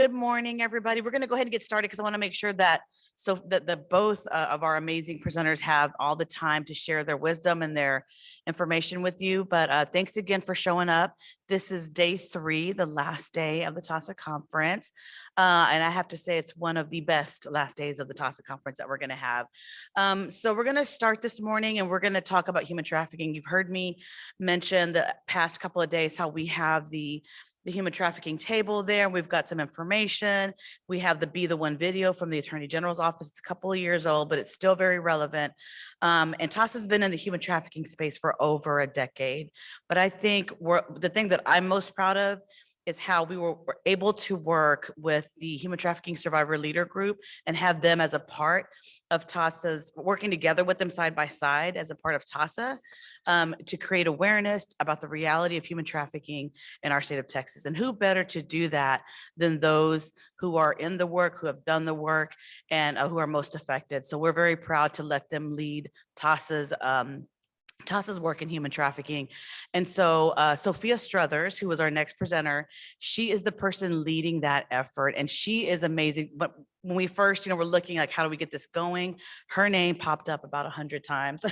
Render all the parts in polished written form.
Good morning, everybody. We're going to go ahead and get started because I want to make sure that both of our amazing presenters have all the time to share their wisdom and their information with you. But thanks again for showing up. This is day 3, the last day of the TASA conference. And I have to say it's one of the best last days of the TASA conference that we're going to have. So we're going to start this morning and we're going to talk about human trafficking. You've heard me mention the past couple of days how we have the human trafficking table there. We've got some information. We have the Be the One video from the Attorney General's office. It's a couple of years old, but it's still very relevant. And TASA has been in the human trafficking space for over a decade. But I think the thing that I'm most proud of is how we were able to work with the Human Trafficking Survivor Leader Group and have them as a part of TASA's, working together with them side by side as a part of TASA to create awareness about the reality of human trafficking in our state of Texas. And who better to do that than those who are in the work, who have done the work, and who are most affected. So we're very proud to let them lead TASA's work in human trafficking. And so Sophia Struthers, who was our next presenter, she is the person leading that effort. And she is amazing. But when we first, we're looking like, how do we get this going? Her name popped up about 100 times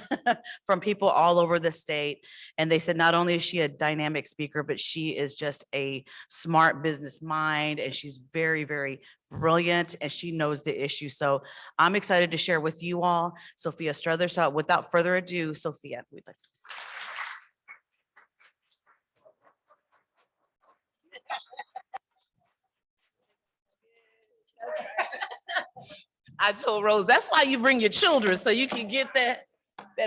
from people all over the state. And they said, not only is she a dynamic speaker, but she is just a smart business mind. And she's very, very brilliant and she knows the issue. So I'm excited to share with you all Sophia Struthers. So without further ado, Sophia, we'd like to. I told Rose, that's why you bring your children, so you can get that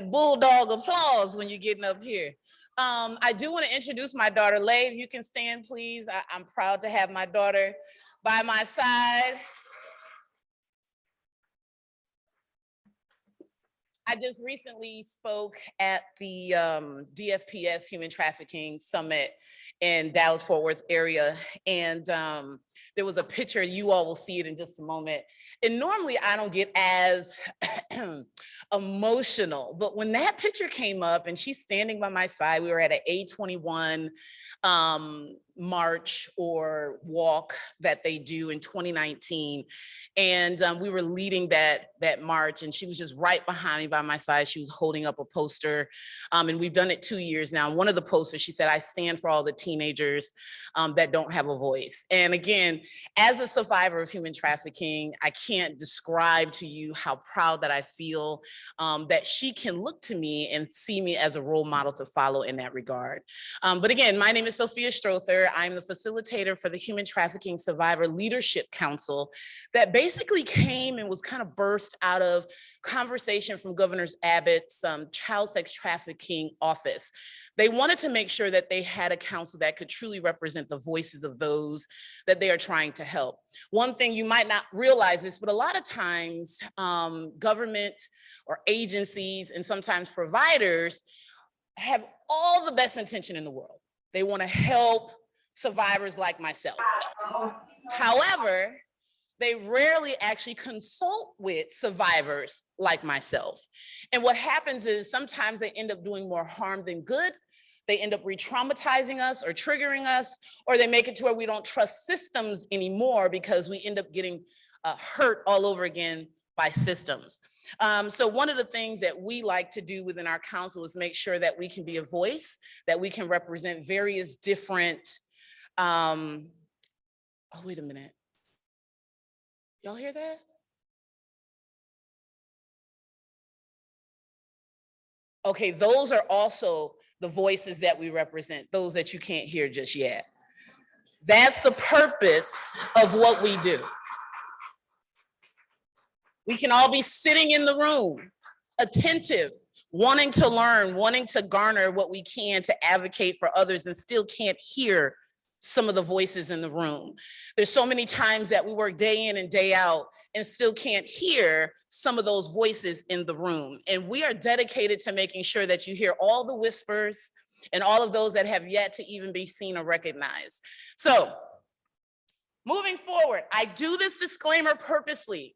bulldog applause when you're getting up here. I do want to introduce my daughter, Leigh. If you can stand, please. I'm proud to have my daughter by my side. I just recently spoke at the DFPS Human Trafficking Summit in Dallas-Fort Worth area. And there was a picture, you all will see it in just a moment. And normally I don't get as emotional, but when that picture came up and she's standing by my side, we were at an A21 march or walk that they do in 2019. And we were leading that march and she was just right behind me by my side. She was holding up a poster and we've done it 2 years now. One of the posters, she said, I stand for all the teenagers that don't have a voice. And again, as a survivor of human trafficking, I can't describe to you how proud that I feel that she can look to me and see me as a role model to follow in that regard. But again, my name is Sophia Struthers. I'm the facilitator for the Human Trafficking Survivor Leadership Council that basically came and was kind of birthed out of conversation from Governor Abbott's child sex trafficking office. They wanted to make sure that they had a council that could truly represent the voices of those that they are trying to help. One thing you might not realize this, but a lot of times government or agencies and sometimes providers have all the best intention in the world. They want to help survivors like myself. However, they rarely actually consult with survivors like myself. And what happens is sometimes they end up doing more harm than good. They end up re-traumatizing us or triggering us, or they make it to where we don't trust systems anymore because we end up getting hurt all over again by systems. So one of the things that we like to do within our council is make sure that we can be a voice, that we can represent various different, oh, wait a minute. Y'all hear that? Okay, those are also the voices that we represent, those that you can't hear just yet. That's the purpose of what we do. We can all be sitting in the room, attentive, wanting to learn, wanting to garner what we can to advocate for others and still can't hear some of the voices in the room. There's so many times that we work day in and day out and still can't hear some of those voices in the room. And we are dedicated to making sure that you hear all the whispers and all of those that have yet to even be seen or recognized. So moving forward, I do this disclaimer purposely.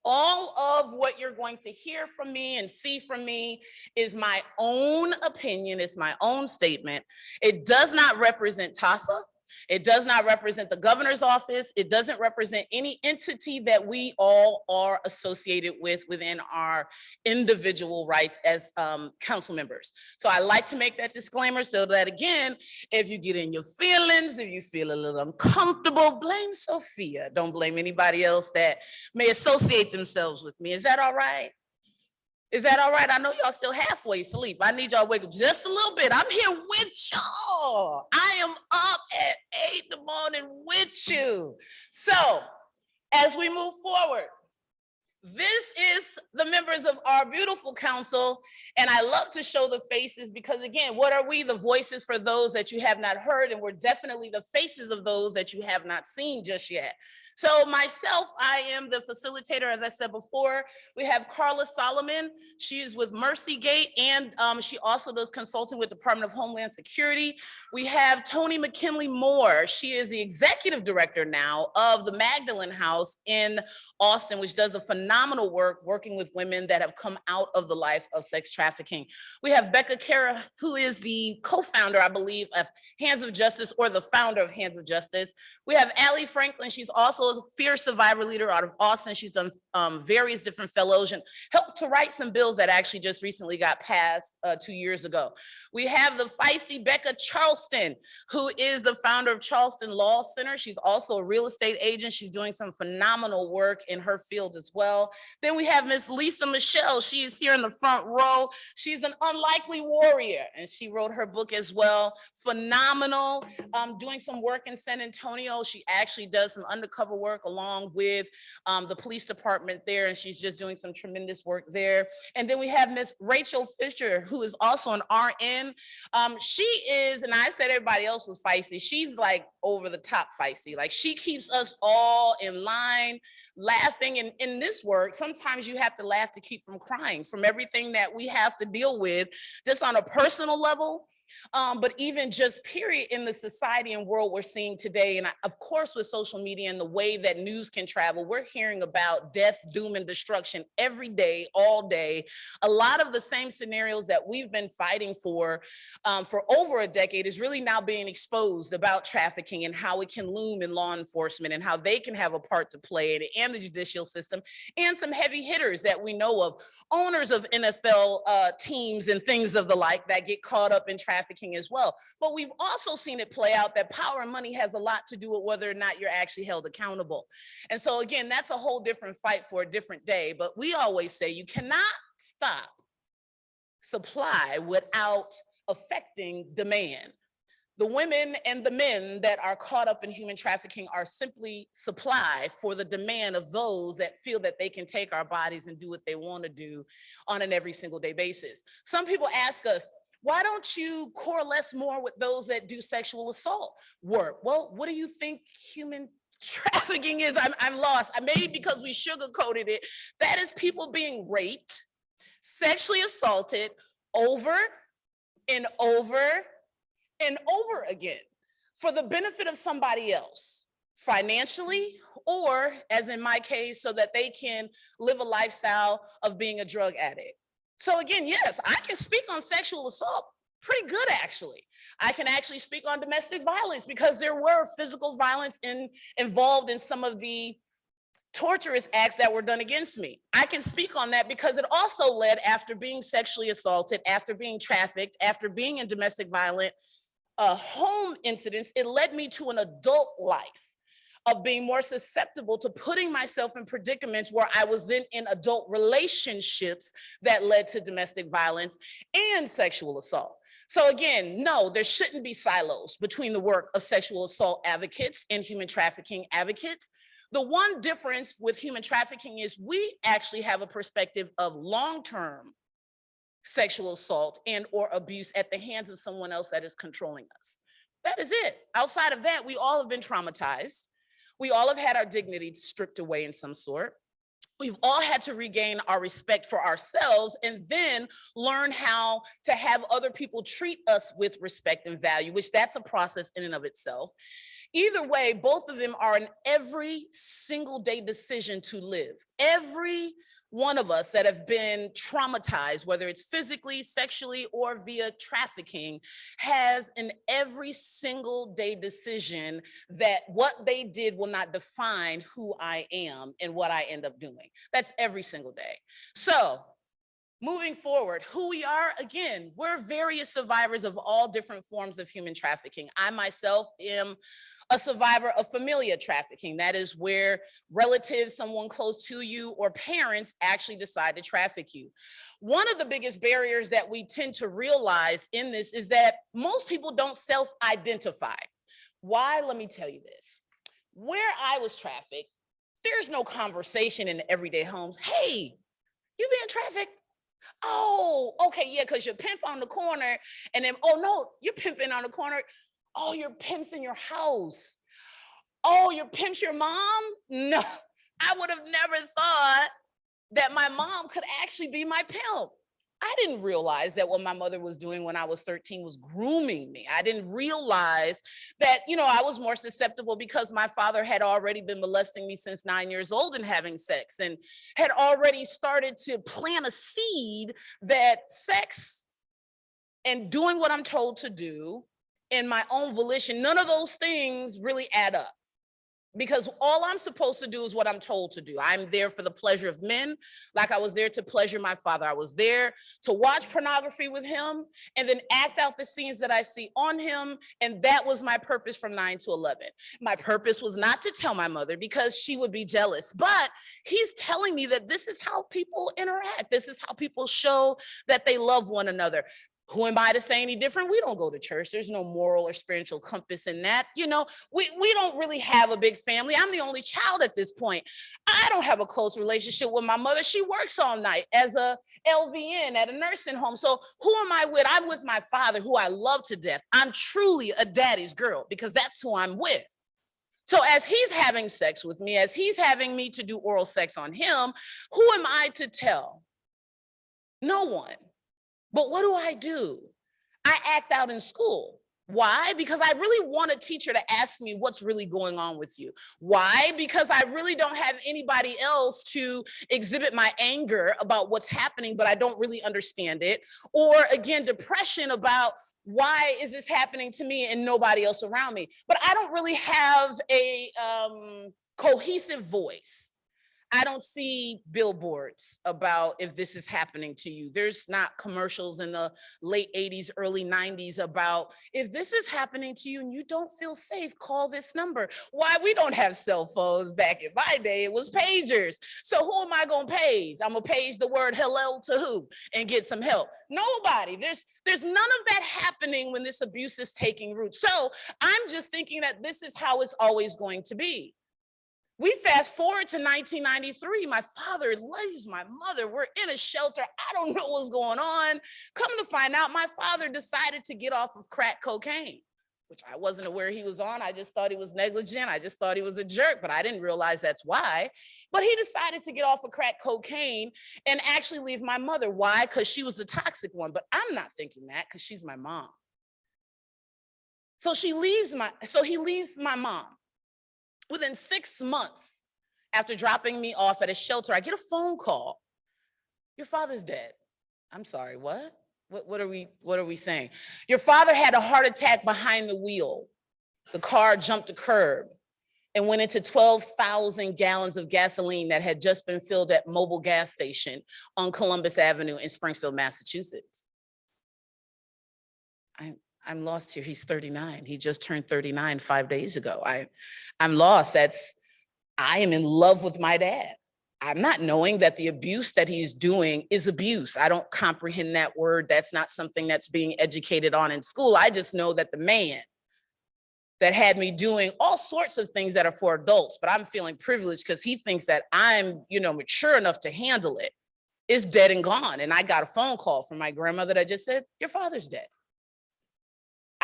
All of what you're going to hear from me and see from me is my own opinion, it's my own statement. It does not represent TASA. It does not represent the governor's office. It doesn't represent any entity that we all are associated with within our individual rights as council members. So I like to make that disclaimer so that, again, if you get in your feelings, if you feel a little uncomfortable, blame Sophia. Don't blame anybody else that may associate themselves with me. Is that all right? Is that all right? I know y'all still halfway asleep. I need y'all to wake up just a little bit. I'm here with y'all. I am up at 8 in the morning with you. So as we move forward, this is the members of our beautiful council, and I love to show the faces because, again, what are we? The voices for those that you have not heard, and we're definitely the faces of those that you have not seen just yet. So myself, I am the facilitator, as I said before. We have Carla Solomon. She is with Mercy Gate, and she also does consulting with the Department of Homeland Security. We have Tony McKinley Moore. She is the executive director now of the Magdalene House in Austin, which does a phenomenal work working with women that have come out of the life of sex trafficking. We have Becca Kara, who is the co-founder, I believe, of Hands of Justice, or the founder of Hands of Justice. We have Allie Franklin. She's also a fierce survivor leader out of Austin. She's done various different fellows and helped to write some bills that actually just recently got passed 2 years ago. We have the feisty Becca Charleston, who is the founder of Charleston Law Center. She's also a real estate agent. She's doing some phenomenal work in her field as well. Then we have Miss Lisa Michelle. She is here in the front row. She's an unlikely warrior, and she wrote her book as well. Phenomenal, doing some work in San Antonio. She actually does some undercover work along with the police department there, and she's just doing some tremendous work there. And then we have Miss Rachel Fisher, who is also an RN. She is, and I said everybody else was feisty, she's like over the top feisty. Like, she keeps us all in line, laughing. And in this work, sometimes you have to laugh to keep from crying from everything that we have to deal with, just on a personal level. But even just period in the society and world we're seeing today. And of course, with social media and the way that news can travel, we're hearing about death, doom, and destruction every day, all day. A lot of the same scenarios that we've been fighting for over a decade is really now being exposed about trafficking and how it can loom in law enforcement and how they can have a part to play in it, and the judicial system, and some heavy hitters that we know of, owners of NFL teams and things of the like that get caught up in trafficking as well. But we've also seen it play out that power and money has a lot to do with whether or not you're actually held accountable. And so again, that's a whole different fight for a different day. But we always say you cannot stop supply without affecting demand. The women and the men that are caught up in human trafficking are simply supply for the demand of those that feel that they can take our bodies and do what they want to do on an every single day basis. Some people ask us, why don't you coalesce more with those that do sexual assault work? Well, what do you think human trafficking is? I'm lost. Maybe because we sugarcoated it. That is people being raped, sexually assaulted over and over and over again for the benefit of somebody else, financially, or as in my case, so that they can live a lifestyle of being a drug addict. So again, yes, I can speak on sexual assault pretty good, actually. I can actually speak on domestic violence because there were physical violence involved in some of the torturous acts that were done against me. I can speak on that because it also led, after being sexually assaulted, after being trafficked, after being in domestic violent home incidents, it led me to an adult life of being more susceptible to putting myself in predicaments where I was then in adult relationships that led to domestic violence and sexual assault. So again, no, there shouldn't be silos between the work of sexual assault advocates and human trafficking advocates. The one difference with human trafficking is we actually have a perspective of long-term sexual assault and or abuse at the hands of someone else that is controlling us. That is it. Outside of that, we all have been traumatized. We all have had our dignity stripped away in some sort. We've all had to regain our respect for ourselves and then learn how to have other people treat us with respect and value, which that's a process in and of itself. Either way, both of them are an every single day decision to live. Every one of us that have been traumatized, whether it's physically, sexually, or via trafficking, has an every single day decision that what they did will not define who I am and what I end up doing. That's every single day. So moving forward, who we are, again, we're various survivors of all different forms of human trafficking. I myself am a survivor of familial trafficking. That is where relatives, someone close to you, or parents actually decide to traffic you. One of the biggest barriers that we tend to realize in this is that most people don't self-identify. Why? Let me tell you this. Where I was trafficked, there's no conversation in the everyday homes. Hey, you being trafficked? Oh, okay, yeah, because you're pimp on the corner, and then, oh no, you're pimping on the corner. Oh, your pimp's in your house. Oh, your pimp's your mom? No, I would have never thought that my mom could actually be my pimp. I didn't realize that what my mother was doing when I was 13 was grooming me. I didn't realize that, I was more susceptible because my father had already been molesting me since 9 years old and having sex, and had already started to plant a seed that sex and doing what I'm told to do in my own volition, none of those things really add up. Because all I'm supposed to do is what I'm told to do. I'm there for the pleasure of men, like I was there to pleasure my father. I was there to watch pornography with him and then act out the scenes that I see on him. And that was my purpose from 9 to 11. My purpose was not to tell my mother because she would be jealous, but he's telling me that this is how people interact. This is how people show that they love one another. Who am I to say any different? We don't go to church. There's no moral or spiritual compass in that. We don't really have a big family. I'm the only child at this point. I don't have a close relationship with my mother. She works all night as a LVN at a nursing home. So who am I with? I'm with my father, who I love to death. I'm truly a daddy's girl because that's who I'm with. So as he's having sex with me, as he's having me to do oral sex on him, who am I to tell? No one. But what do? I act out in school. Why? Because I really want a teacher to ask me what's really going on with you. Why? Because I really don't have anybody else to exhibit my anger about what's happening, but I don't really understand it. Or again, depression about why is this happening to me and nobody else around me? But I don't really have a cohesive voice. I don't see billboards about if this is happening to you. There's not commercials in the late 80s, early 90s about if this is happening to you and you don't feel safe, call this number. Why? We don't have cell phones back in my day. It was pagers. So who am I going to page? I'm going to page the word hello to who and get some help? Nobody. There's none of that happening when this abuse is taking root. So I'm just thinking that this is how it's always going to be. We fast forward to 1993. My father leaves my mother. We're in a shelter. I don't know what's going on. Come to find out, my father decided to get off of crack cocaine, which I wasn't aware he was on. I just thought he was negligent. I just thought he was a jerk, but I didn't realize that's why. But he decided to get off of crack cocaine and actually leave my mother. Why? Because she was the toxic one. But I'm not thinking that because she's my mom. So he leaves my mom. Within 6 months after dropping me off at a shelter, I get a phone call. Your father's dead. I'm sorry, what? What are we saying? Your father had a heart attack behind the wheel. The car jumped a curb and went into 12,000 gallons of gasoline that had just been filled at Mobil gas station on Columbus Avenue in Springfield, Massachusetts. I'm lost here. He's 39. He just turned 39 5 days ago. I'm lost. I am in love with my dad. I'm not knowing that the abuse that he's doing is abuse. I don't comprehend that word. That's not something that's being educated on in school. I just know that the man that had me doing all sorts of things that are for adults, but I'm feeling privileged because he thinks that I'm, mature enough to handle it, is dead and gone. And I got a phone call from my grandmother that just said, your father's dead.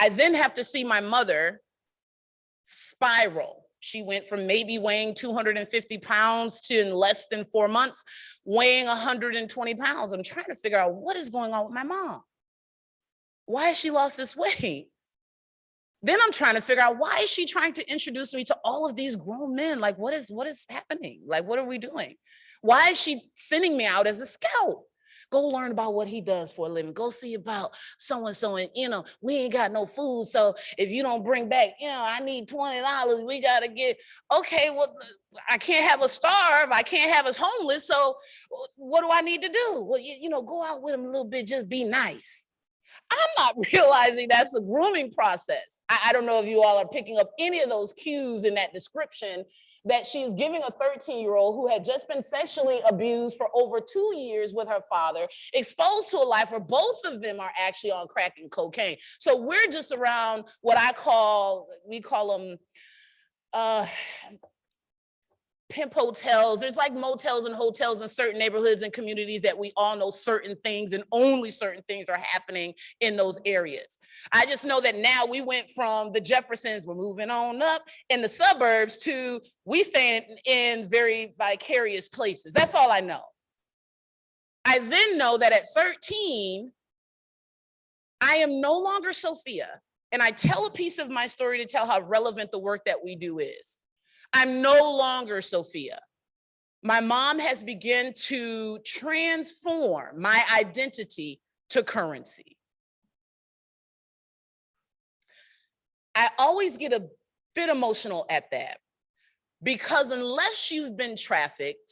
I then have to see my mother spiral. She went from maybe weighing 250 pounds to in less than 4 months, weighing 120 pounds. I'm trying to figure out what is going on with my mom. Why has she lost this weight? Then I'm trying to figure out, why is she trying to introduce me to all of these grown men? Like, what is happening? Like, what are we doing? Why is she sending me out as a scout? Go learn about what he does for a living. Go see about so-and-so, and, we ain't got no food. So if you don't bring back, I need $20, we got to get, okay, well, I can't have us starve. I can't have us homeless. So what do I need to do? Well, go out with him a little bit, just be nice. I'm not realizing that's a grooming process. I don't know if you all are picking up any of those cues in that description, that she's giving a 13-year-old who had just been sexually abused for over 2 years with her father, exposed to a life where both of them are actually on crack and cocaine. So we're just around what we call them pimp hotels. There's like motels and hotels in certain neighborhoods and communities that we all know certain things, and only certain things are happening in those areas. I just know that now we went from the Jeffersons, we're moving on up in the suburbs, to we staying in very vicarious places. That's all I know. I then know that at 13, I am no longer Sophia. And I tell a piece of my story to tell how relevant the work that we do is. I'm no longer Sophia. My mom has begun to transform my identity to currency. I always get a bit emotional at that, because unless you've been trafficked,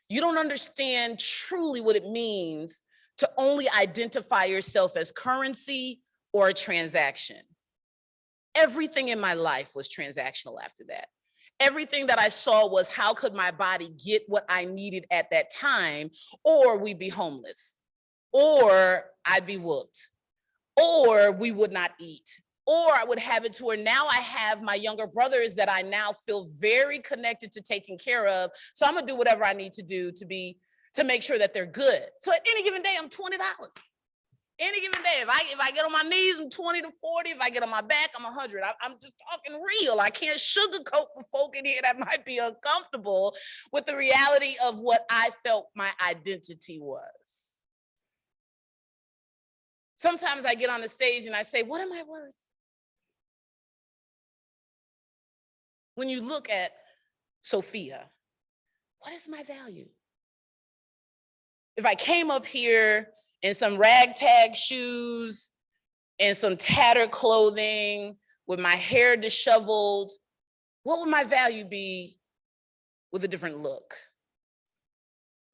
you don't understand truly what it means to only identify yourself as currency or a transaction. Everything in my life was transactional after that. Everything that I saw was, how could my body get what I needed at that time, or we'd be homeless, or I'd be whooped, or we would not eat, or I would have it to where now I have my younger brothers that I now feel very connected to taking care of. So I'm gonna do whatever I need to do to make sure that they're good. So at any given day, I'm $20. Any given day, if I get on my knees, I'm 20 to 40. If I get on my back, I'm 100. I'm just talking real. I can't sugarcoat for folk in here that might be uncomfortable with the reality of what I felt my identity was. Sometimes I get on the stage and I say, what am I worth? When you look at Sophia, what is my value? If I came up here in some ragtag shoes and some tattered clothing with my hair disheveled, what would my value be with a different look?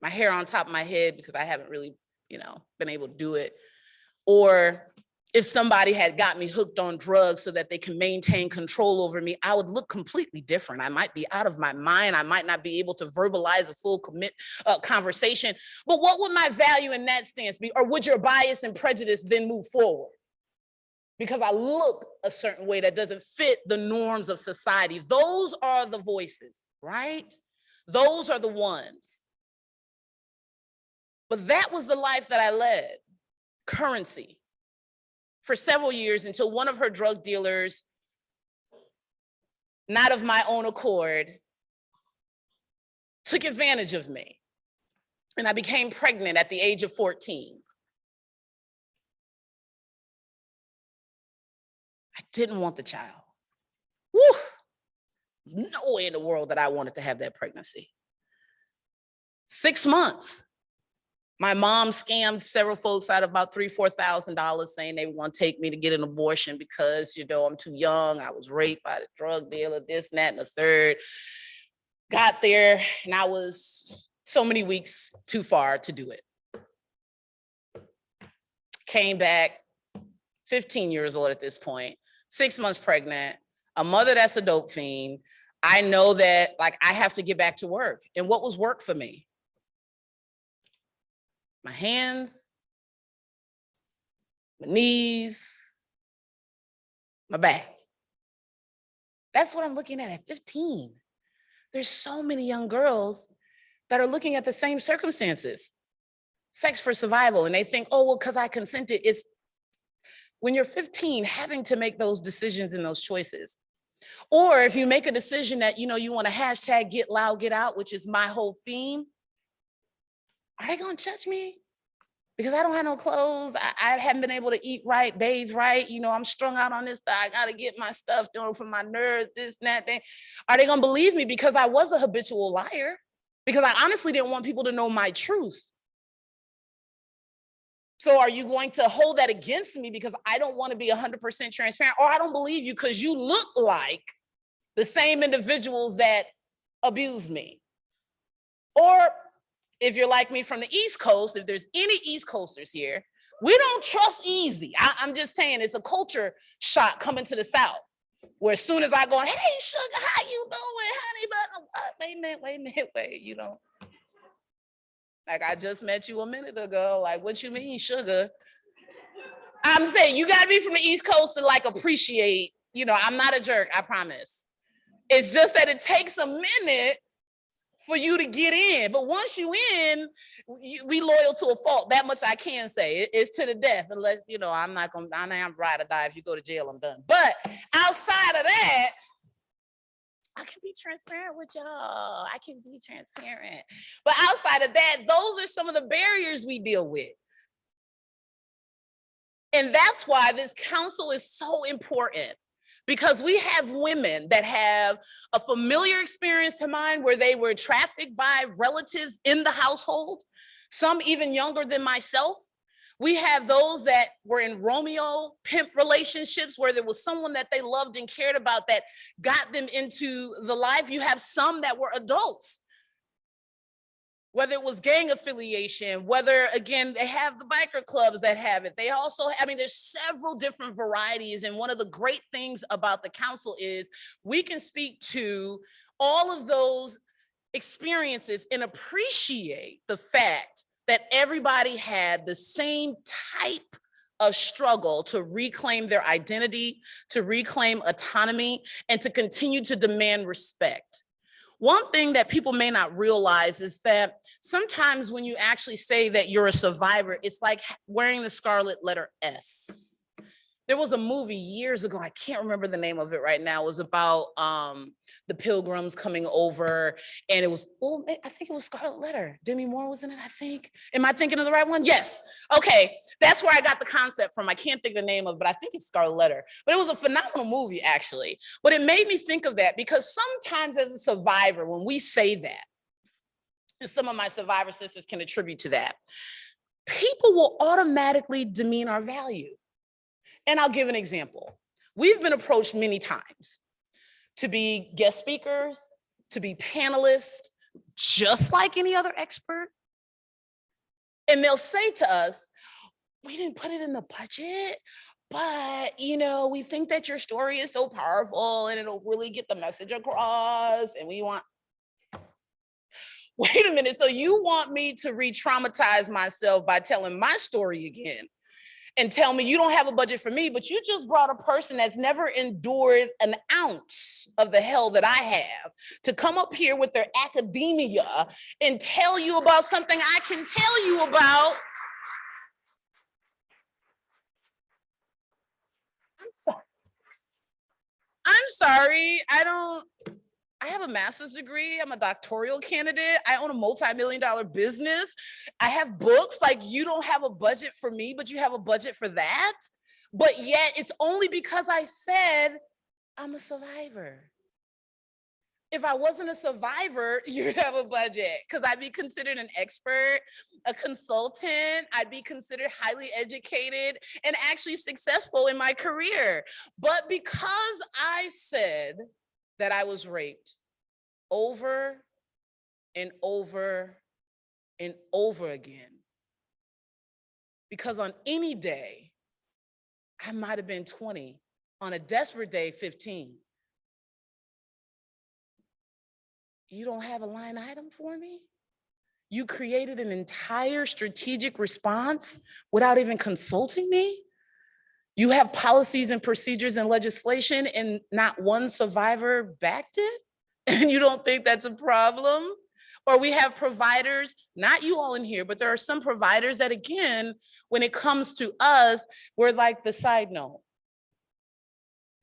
My hair on top of my head, because I haven't really, been able to do it. Or if somebody had got me hooked on drugs so that they can maintain control over me, I would look completely different. I might be out of my mind. I might not be able to verbalize a full conversation. But what would my value in that stance be? Or would your bias and prejudice then move forward? Because I look a certain way that doesn't fit the norms of society. Those are the voices, right? Those are the ones. But that was the life that I led, currency, for several years, until one of her drug dealers, not of my own accord, took advantage of me. And I became pregnant at the age of 14. I didn't want the child. Woo! No way in the world that I wanted to have that pregnancy. 6 months. My mom scammed several folks out of about $3,000, $4,000, saying they were going to take me to get an abortion because, I'm too young. I was raped by the drug dealer, this, and that, and the third. Got there, and I was so many weeks too far to do it. Came back, 15 years old at this point, 6 months pregnant, a mother that's a dope fiend. I know that, I have to get back to work. And what was work for me? My hands, my knees, my back. That's what I'm looking at 15. There's so many young girls that are looking at the same circumstances, sex for survival, and they think, oh, well, because I consented. It's when you're 15, having to make those decisions and those choices. Or if you make a decision that, you want to hashtag get loud, get out, which is my whole theme, are they going to judge me? because I don't have no clothes. I haven't been able to eat right, bathe right. You know, I'm strung out on this stuff. I got to get my stuff done for my nerves, this, and that thing. Are they going to believe me because I was a habitual liar? Because I honestly didn't want people to know my truth. So are you going to hold that against me because I don't want to be 100% transparent, or I don't believe you because you look like the same individuals that abused me? Or if you're like me from the East Coast, if there's any East Coasters here, we don't trust easy. I'm just saying it's a culture shock coming to the South, where as soon as I go, hey, sugar, how you doing, honey? But wait a minute, you know. Like, I just met you a minute ago. Like, what you mean, sugar? I'm saying you gotta be from the East Coast to like appreciate, you know, I'm not a jerk, I promise. It's just that it takes a minute for you to get in. But once you in, we loyal to a fault. That much I can say. It's to the death, unless, you know, I am ride or die. If you go to jail, I'm done. But outside of that, I can be transparent with y'all. I can be transparent. But outside of that, those are some of the barriers we deal with. And that's why this counsel is so important, because we have women that have a familiar experience to mine where they were trafficked by relatives in the household, some even younger than myself. We have those that were in Romeo pimp relationships where there was someone that they loved and cared about that got them into the life. You have some that were adults, whether it was gang affiliation, whether, again, they have the biker clubs that have it. They also, I mean, there's several different varieties. And one of the great things about the council is we can speak to all of those experiences and appreciate the fact that everybody had the same type of struggle to reclaim their identity, to reclaim autonomy, and to continue to demand respect. One thing that people may not realize is that sometimes when you actually say that you're a survivor, it's like wearing the scarlet letter S. There was a movie years ago, I can't remember the name of it right now. It was about the Pilgrims coming over, and it was, well, I think it was Scarlet Letter. Demi Moore was in it, I think. Am I thinking of the right one? Yes. Okay, that's where I got the concept from. I can't think of the name of it, but I think it's Scarlet Letter. But it was a phenomenal movie, actually. But it made me think of that because sometimes as a survivor, when we say that, and some of my survivor sisters can attribute to that, people will automatically demean our value. And I'll give an example. We've been approached many times to be guest speakers, to be panelists, just like any other expert. And they'll say to us, we didn't put it in the budget, but, you know, we think that your story is so powerful and it'll really get the message across. And we want, wait a minute. So you want me to re-traumatize myself by telling my story again? And tell me you don't have a budget for me, but you just brought a person that's never endured an ounce of the hell that I have to come up here with their academia and tell you about something I can tell you about. I'm sorry. I have a master's degree. I'm a doctoral candidate. I own a multi-million-dollar business. I have books. Like, you don't have a budget for me, but you have a budget for that. But yet it's only because I said I'm a survivor. If I wasn't a survivor, you'd have a budget because I'd be considered an expert, a consultant. I'd be considered highly educated and actually successful in my career. But because I said that I was raped over and over and over again, because on any day, I might have been 20, on a desperate day, 15. You don't have a line item for me? You created an entire strategic response without even consulting me? You have policies and procedures and legislation and not one survivor backed it? And you don't think that's a problem? Or we have providers, not you all in here, but there are some providers that, again, when it comes to us, we're like the side note.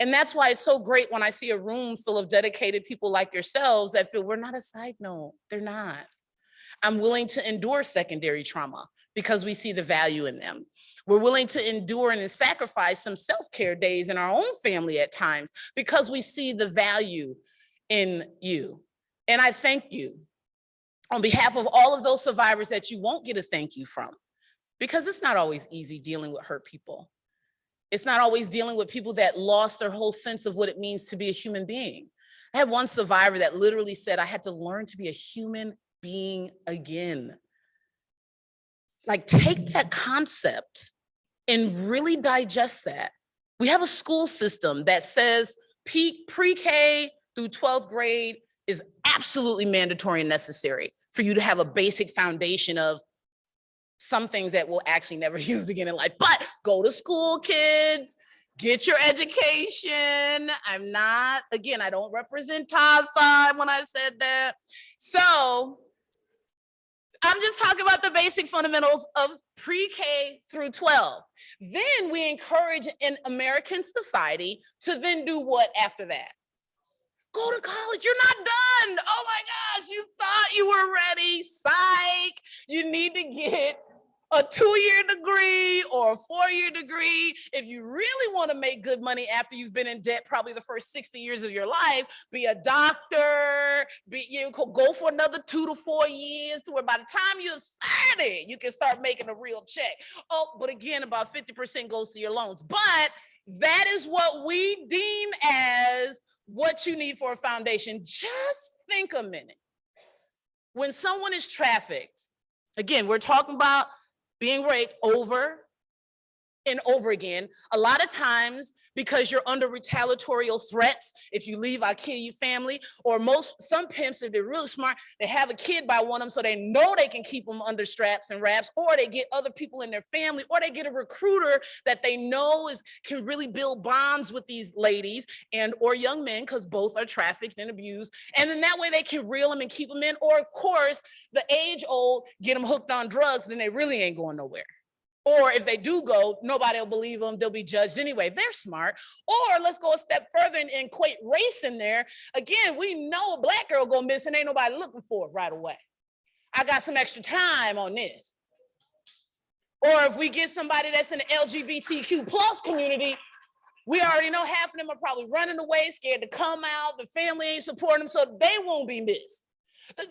And that's why it's so great when I see a room full of dedicated people like yourselves that feel we're not a side note. They're not. I'm willing to endure secondary trauma. because we see the value in them. We're willing to endure and sacrifice some self-care days in our own family at times because we see the value in you. And I thank you on behalf of all of those survivors that you won't get a thank you from, because it's not always easy dealing with hurt people. It's not always dealing with people that lost their whole sense of what it means to be a human being. I had one survivor that literally said, I had to learn to be a human being again. Like, take that concept and really digest that. We have a school system that says pre-K through 12th grade is absolutely mandatory and necessary for you to have a basic foundation of some things that we'll actually never use again in life. But go to school, kids, get your education. Again, I don't represent Todd's side when I said that. So I'm just talking about the basic fundamentals of pre-K through 12. Then we encourage in American society to then do what after that? Go to college. You're not done. Oh my gosh, you thought you were ready. Psych. You need to get a 2-year degree or a 4-year degree. If you really want to make good money after you've been in debt probably the first 60 years of your life, be a doctor, go for another 2 to 4 years to where by the time you're 30, you can start making a real check. Oh, but again, about 50% goes to your loans. But that is what we deem as what you need for a foundation. Just think a minute. When someone is trafficked, again, we're talking about being raped over and over again. A lot of times because you're under retaliatorial threats. If you leave, I'll kill your family. Or some pimps, if they're really smart, they have a kid by one of them so they know they can keep them under straps and wraps, or they get other people in their family, or they get a recruiter that they know can really build bonds with these ladies and or young men, because both are trafficked and abused. And then that way they can reel them and keep them in. Or of course, the age old, get them hooked on drugs, then they really ain't going nowhere. Or if they do go, nobody will believe them. They'll be judged anyway. They're smart. Or let's go a step further and equate race in there. Again, we know a Black girl go missing, ain't nobody looking for it right away. I got some extra time on this. Or if we get somebody that's in the LGBTQ plus community, we already know half of them are probably running away, scared to come out. The family ain't supporting them, so they won't be missed. Or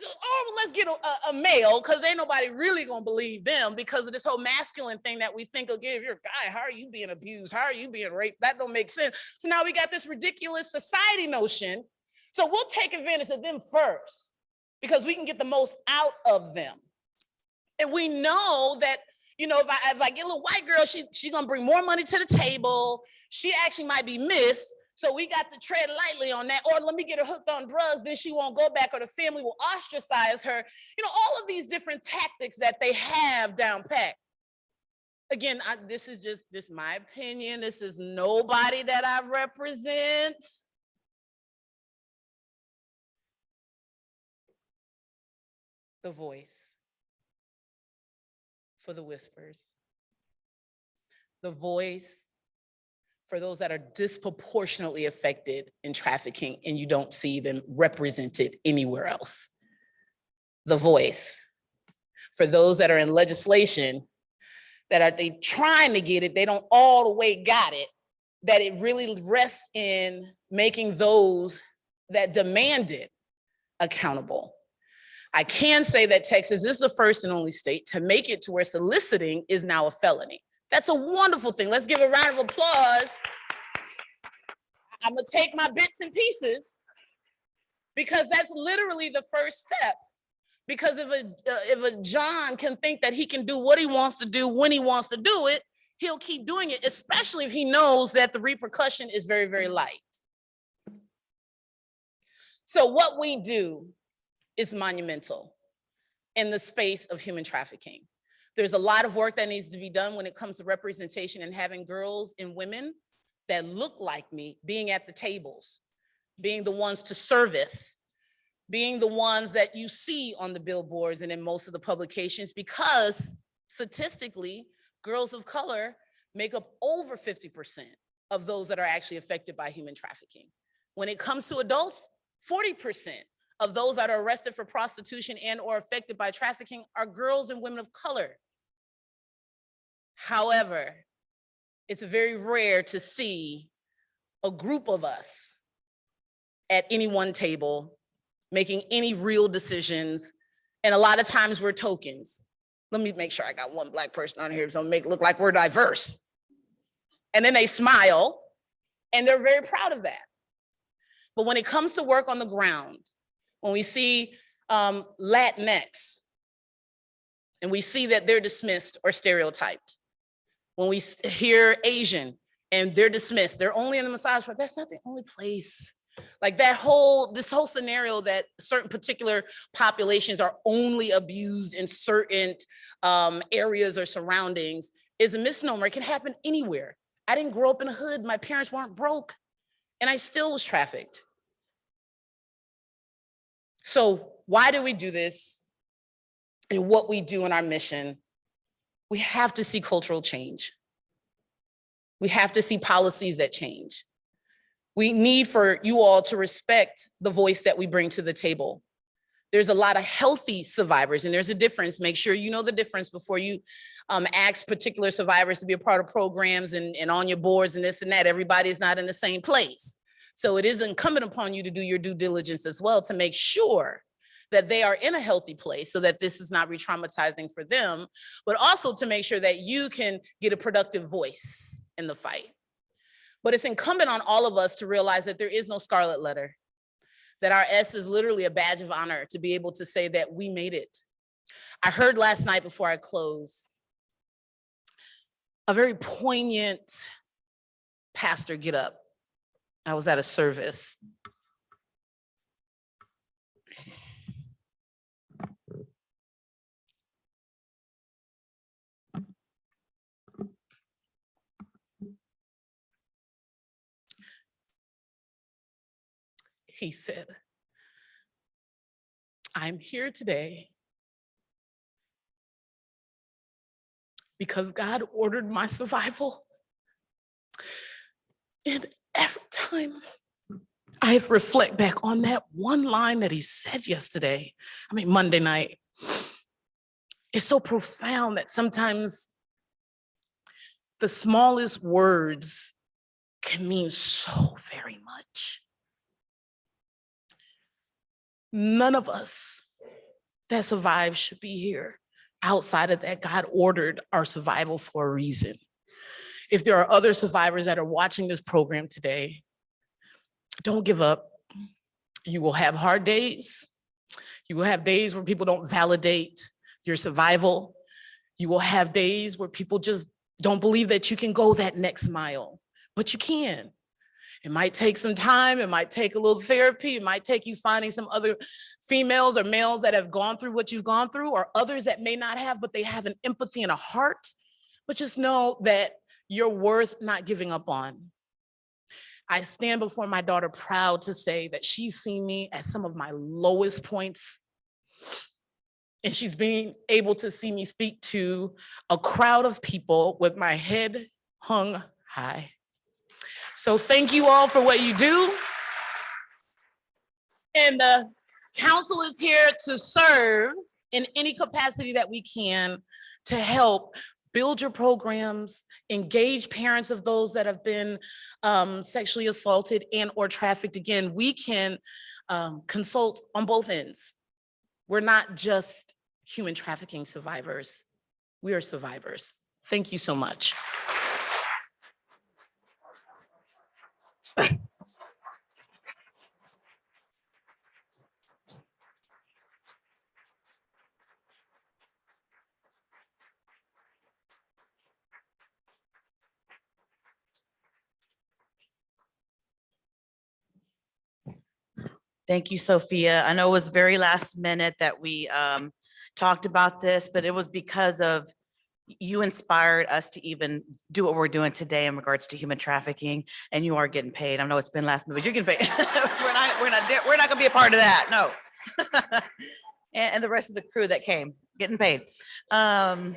let's get a male, because ain't nobody really gonna believe them because of this whole masculine thing that we think, okay, if you're a guy, how are you being abused? How are you being raped? That don't make sense. So now we got this ridiculous society notion. So we'll take advantage of them first because we can get the most out of them. And we know that, you know, if I get a little white girl, she's gonna bring more money to the table. She actually might be missed. So we got to tread lightly on that. Or let me get her hooked on drugs, then she won't go back, or the family will ostracize her. You know, all of these different tactics that they have down pat. Again, this is my opinion. This is nobody that I represent. The voice for the whispers. The voice for those that are disproportionately affected in trafficking and you don't see them represented anywhere else. The voice for those that are in legislation that they trying to get it, they don't all the way got it, that it really rests in making those that demand it accountable. I can say that Texas is the first and only state to make it to where soliciting is now a felony. That's a wonderful thing. Let's give a round of applause. I'm gonna take my bits and pieces because that's literally the first step. Because if a John can think that he can do what he wants to do when he wants to do it, he'll keep doing it, especially if he knows that the repercussion is very, very light. So what we do is monumental in the space of human trafficking. There's a lot of work that needs to be done when it comes to representation and having girls and women that look like me being at the tables, being the ones to service, being the ones that you see on the billboards and in most of the publications, because statistically, girls of color make up over 50% of those that are actually affected by human trafficking. When it comes to adults, 40% of those that are arrested for prostitution and or affected by trafficking are girls and women of color. However, it's very rare to see a group of us at any one table making any real decisions. And a lot of times we're tokens. Let me make sure I got one Black person on here so make it look like we're diverse. And then they smile and they're very proud of that. But when it comes to work on the ground, when we see Latinx and we see that they're dismissed or stereotyped, when we hear Asian and they're dismissed, they're only in the massage parlor, that's not the only place. Like this whole scenario that certain particular populations are only abused in certain areas or surroundings is a misnomer. It can happen anywhere. I didn't grow up in a hood. My parents weren't broke and I still was trafficked. So why do we do this? And what we do in our mission, we have to see cultural change. We have to see policies that change. We need for you all to respect the voice that we bring to the table. There's a lot of healthy survivors and there's a difference. Make sure you know the difference before you ask particular survivors to be a part of programs and on your boards and this and that. Everybody is not in the same place. So it is incumbent upon you to do your due diligence as well to make sure that they are in a healthy place so that this is not re-traumatizing for them, but also to make sure that you can get a productive voice in the fight. But it's incumbent on all of us to realize that there is no scarlet letter, that our S is literally a badge of honor to be able to say that we made it. I heard last night before I close, a very poignant pastor get up. I was at a service. He said, I'm here today because God ordered my survival. And every time I reflect back on that one line that he said yesterday, Monday night, it's so profound that sometimes the smallest words can mean so very much. None of us that survive should be here outside of that. God ordered our survival for a reason. If there are other survivors that are watching this program today, don't give up. You will have hard days. You will have days where people don't validate your survival. You will have days where people just don't believe that you can go that next mile, but you can. It might take some time. It might take a little therapy. It might take you finding some other females or males that have gone through what you've gone through, or others that may not have, but they have an empathy and a heart. But just know that you're worth not giving up on. I stand before my daughter proud to say that she's seen me at some of my lowest points. And she's being able to see me speak to a crowd of people with my head hung high. So thank you all for what you do. And the council is here to serve in any capacity that we can to help build your programs, engage parents of those that have been sexually assaulted and or trafficked. Again, we can consult on both ends. We're not just human trafficking survivors. We are survivors. Thank you so much. Thank you, Sophia. I know it was very last minute that we talked about this, but it was because of you inspired us to even do what we're doing today in regards to human trafficking, and you are getting paid. I know it's been last minute, but you're getting paid. we're not gonna be a part of that, no. and the rest of the crew that came, getting paid. And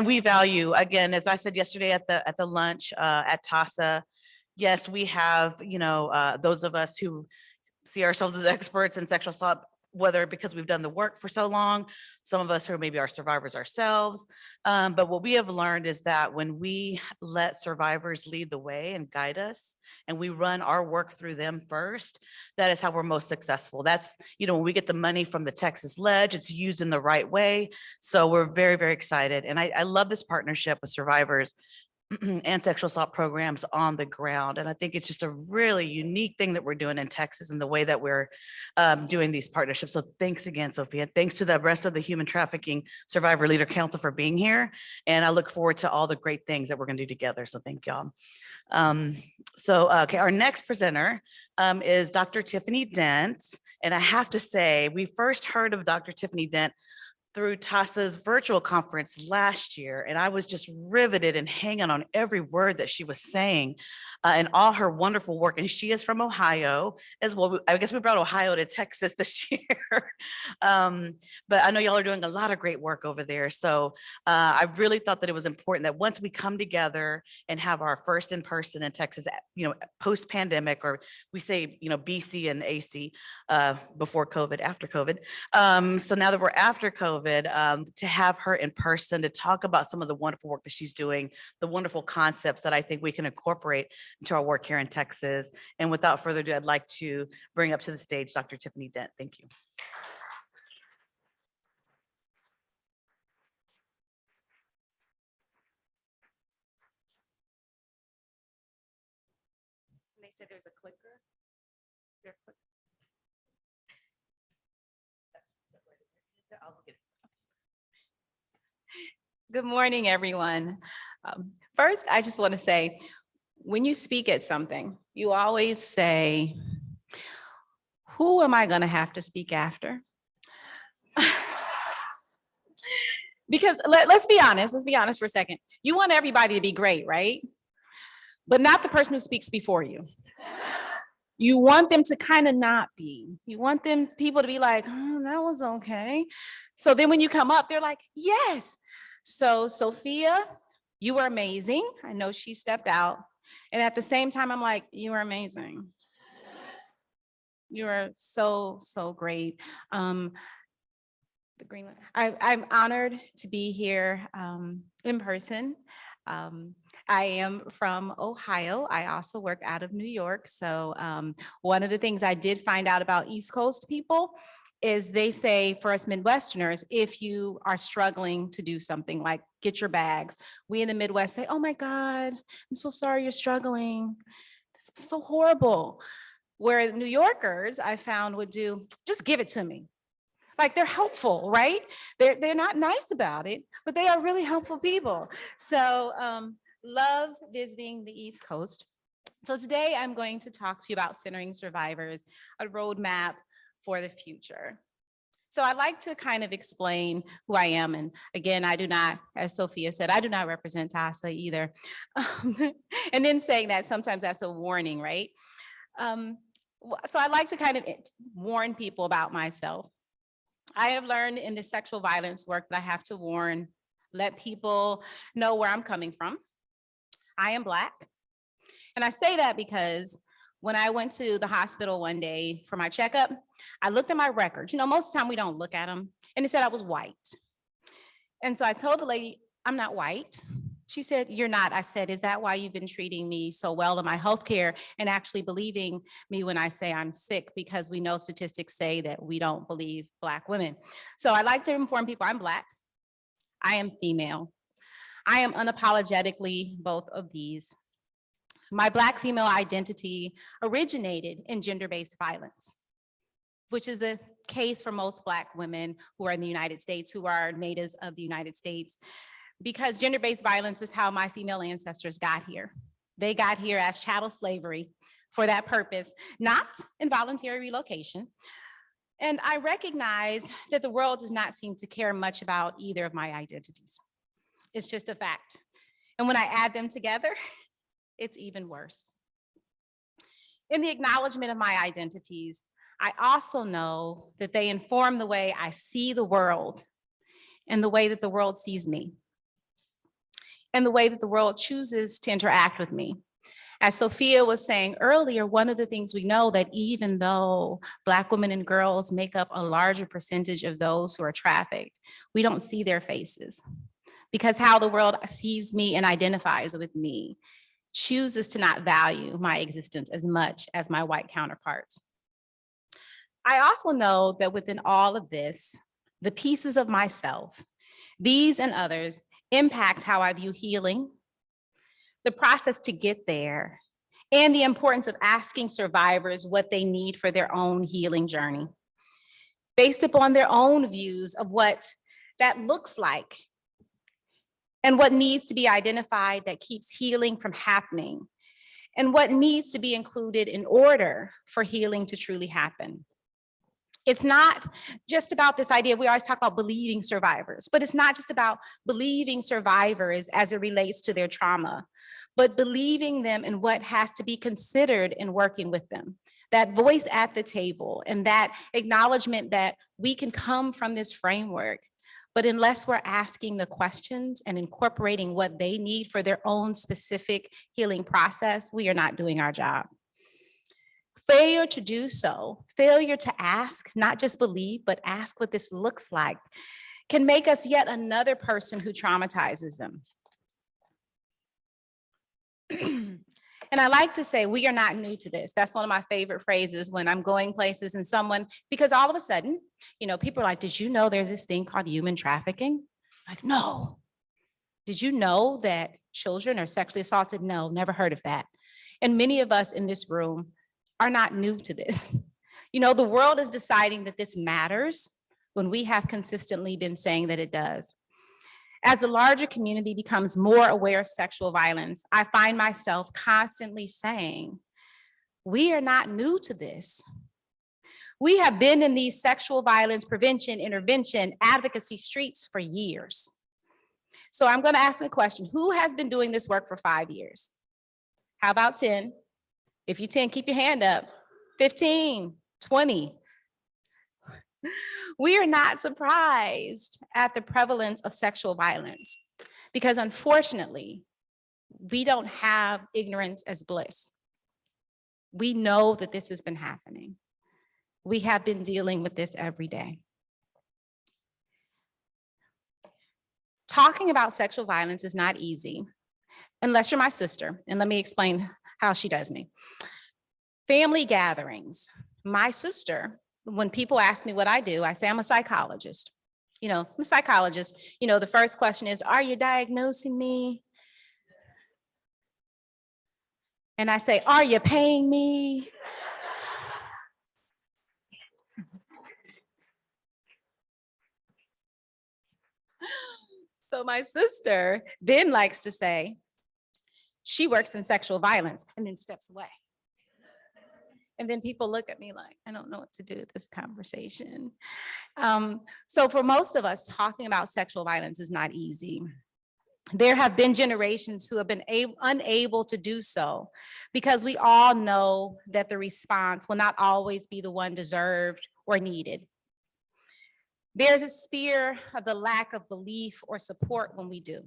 we value, again, as I said yesterday at the lunch at TASA, yes, we have, those of us who see ourselves as experts in sexual assault, whether because we've done the work for so long, some of us who maybe are survivors ourselves. But what we have learned is that when we let survivors lead the way and guide us, and we run our work through them first, that is how we're most successful. That's, when we get the money from the Texas Ledge, it's used in the right way. So we're very, very excited. And I love this partnership with survivors and sexual assault programs on the ground. And I think it's just a really unique thing that we're doing in Texas and the way that we're doing these partnerships. So thanks again, Sophia. Thanks to the rest of the Human Trafficking Survivor Leader Council for being here. And I look forward to all the great things that we're going to do together. So thank y'all. Okay, our next presenter is Dr. Tiffany Dent. And I have to say, we first heard of Dr. Tiffany Dent through TASA's virtual conference last year. And I was just riveted and hanging on every word that she was saying and all her wonderful work. And she is from Ohio as well. I guess we brought Ohio to Texas this year. But I know y'all are doing a lot of great work over there. So I really thought that it was important that once we come together and have our first in person in Texas, post pandemic, or we say, BC and AC before COVID, after COVID. So now that we're after COVID, to have her in person to talk about some of the wonderful work that she's doing, the wonderful concepts that I think we can incorporate into our work here in Texas. And without further ado, I'd like to bring up to the stage Dr. Tiffany Dent. Thank you. They said there's a clicker. Is there a clicker? Good morning, everyone. First, I just want to say, when you speak at something, you always say, who am I going to have to speak after? Because let's be honest for a second. You want everybody to be great, right? But not the person who speaks before you. You want them to kind of not be. You want people to be like, oh, that was okay. So then when you come up, they're like, yes. So Sophia, you were amazing. I know she stepped out. And at the same time, I'm like, you are amazing. You are so, so great. The green one. I'm honored to be here in person. I am from Ohio. I also work out of New York. So one of the things I did find out about East Coast people is they say for us Midwesterners, if you are struggling to do something like get your bags, we in the Midwest say, oh my God, I'm so sorry you're struggling. It's so horrible. Where New Yorkers I found would do, just give it to me. Like they're helpful, right? They're not nice about it, but they are really helpful people. So love visiting the East Coast. So today I'm going to talk to you about centering survivors, a roadmap for the future. So I'd like to kind of explain who I am. And again, I do not, as Sophia said, I do not represent TASA either. And then saying that sometimes that's a warning, right? So I'd like to kind of warn people about myself. I have learned in the sexual violence work that I have to let people know where I'm coming from. I am Black. And I say that because when I went to the hospital one day for my checkup, I looked at my records. Most of the time we don't look at them. And it said I was white. And so I told the lady, I'm not white. She said, you're not. I said, is that why you've been treating me so well in my healthcare and actually believing me when I say I'm sick? Because we know statistics say that we don't believe Black women. So I'd like to inform people I'm Black. I am female. I am unapologetically both of these. My Black female identity originated in gender-based violence, which is the case for most Black women who are in the United States, who are natives of the United States. Because gender-based violence is how my female ancestors got here. They got here as chattel slavery for that purpose, not involuntary relocation. And I recognize that the world does not seem to care much about either of my identities. It's just a fact. And when I add them together, it's even worse. In the acknowledgement of my identities, I also know that they inform the way I see the world and the way that the world sees me, and the way that the world chooses to interact with me. As Sophia was saying earlier, one of the things we know that even though Black women and girls make up a larger percentage of those who are trafficked, we don't see their faces because how the world sees me and identifies with me chooses to not value my existence as much as my white counterparts. I also know that within all of this, the pieces of myself, these and others, impact how I view healing, the process to get there, and the importance of asking survivors what they need for their own healing journey, based upon their own views of what that looks like and what needs to be identified that keeps healing from happening, and what needs to be included in order for healing to truly happen. It's not just about this idea, we always talk about believing survivors, but it's not just about believing survivors as it relates to their trauma, but believing them in what has to be considered in working with them. That voice at the table and that acknowledgement that we can come from this framework, but unless we're asking the questions and incorporating what they need for their own specific healing process, we are not doing our job. Failure to do so, failure to ask, not just believe, but ask what this looks like, can make us yet another person who traumatizes them. And I like to say, we are not new to this. That's one of my favorite phrases when I'm going places and someone, because all of a sudden, people are like, did you know there's this thing called human trafficking? Like, no. Did you know that children are sexually assaulted? No, never heard of that. And many of us in this room are not new to this. The world is deciding that this matters when we have consistently been saying that it does. As the larger community becomes more aware of sexual violence, I find myself constantly saying, we are not new to this. We have been in these sexual violence prevention, intervention, advocacy streets for years. So I'm going to ask a question. Who has been doing this work for 5 years? How about 10? If you 10, keep your hand up. 15, 20. We are not surprised at the prevalence of sexual violence because unfortunately, we don't have ignorance as bliss. We know that this has been happening. We have been dealing with this every day. Talking about sexual violence is not easy unless you're my sister, and let me explain how she does me. Family gatherings. My sister, when people ask me what I do, I say I'm a psychologist. I'm a psychologist. The first question is, are you diagnosing me? And I say, are you paying me? So my sister then likes to say, she works in sexual violence, and then steps away. And then people look at me like, I don't know what to do with this conversation. So for most of us, talking about sexual violence is not easy. There have been generations who have been unable to do so because we all know that the response will not always be the one deserved or needed. There's a fear of the lack of belief or support when we do.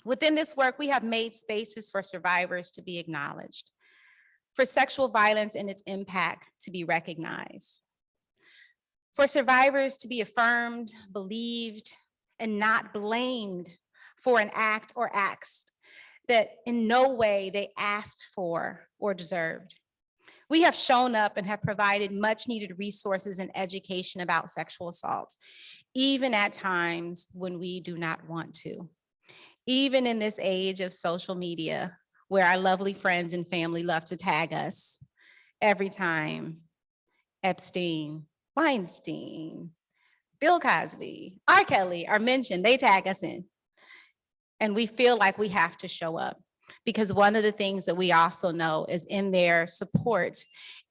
Within this work, we have made spaces for survivors to be acknowledged, for sexual violence and its impact to be recognized, for survivors to be affirmed, believed, and not blamed for an act or acts that in no way they asked for or deserved. We have shown up and have provided much needed resources and education about sexual assault, even at times when we do not want to. Even in this age of social media, where our lovely friends and family love to tag us every time Epstein, Weinstein, Bill Cosby, R. Kelly are mentioned, they tag us in. And we feel like we have to show up because one of the things that we also know is in their support,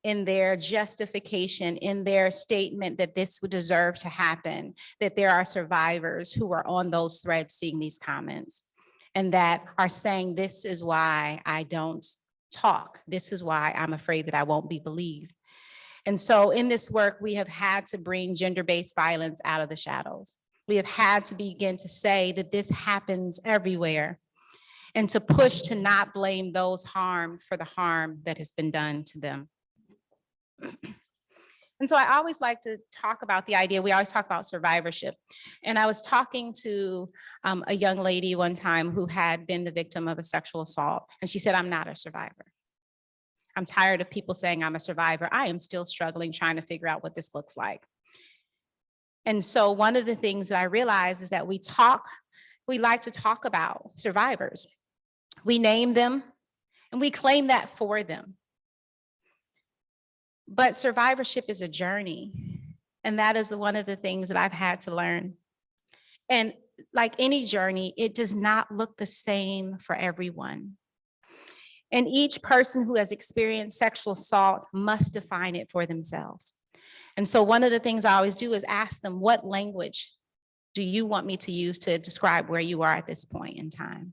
in their justification, in their statement that this would deserve to happen, that there are survivors who are on those threads seeing these comments and that are saying, this is why I don't talk. This is why I'm afraid that I won't be believed. And so in this work, we have had to bring gender-based violence out of the shadows. We have had to begin to say that this happens everywhere. and to push to not blame those harmed for the harm that has been done to them. And so I always like to talk about the idea, we always talk about survivorship. And I was talking to a young lady one time who had been the victim of a sexual assault. And she said, I'm not a survivor. I'm tired of people saying I'm a survivor. I am still struggling, trying to figure out what this looks like. And so one of the things that I realized is that we like to talk about survivors. We name them and we claim that for them. But survivorship is a journey. And that is one of the things that I've had to learn. And like any journey, it does not look the same for everyone. And each person who has experienced sexual assault must define it for themselves. And so one of the things I always do is ask them, what language do you want me to use to describe where you are at this point in time?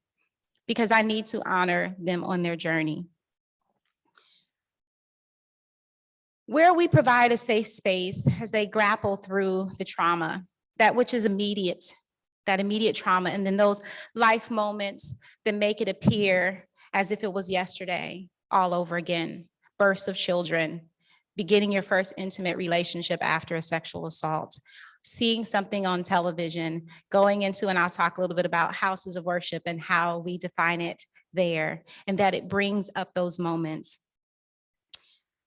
Because I need to honor them on their journey. Where we provide a safe space as they grapple through the trauma, that which is immediate, that immediate trauma, and then those life moments that make it appear as if it was yesterday all over again. Births of children, beginning your first intimate relationship after a sexual assault, seeing something on television, going into, and I'll talk a little bit about houses of worship and how we define it there, and that it brings up those moments.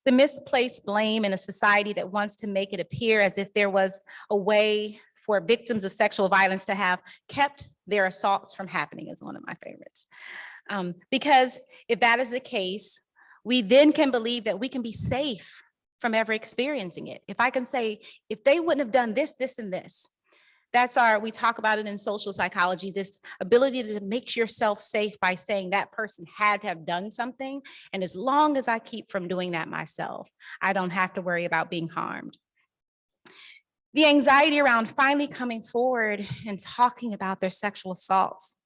The misplaced blame in a society that wants to make it appear as if there was a way for victims of sexual violence to have kept their assaults from happening is one of my favorites. Because if that is the case, we then can believe that we can be safe from ever experiencing it. If I can say, if they wouldn't have done this, this, and this, we talk about it in social psychology, this ability to make yourself safe by saying that person had to have done something. And as long as I keep from doing that myself, I don't have to worry about being harmed. The anxiety around finally coming forward and talking about their sexual assaults,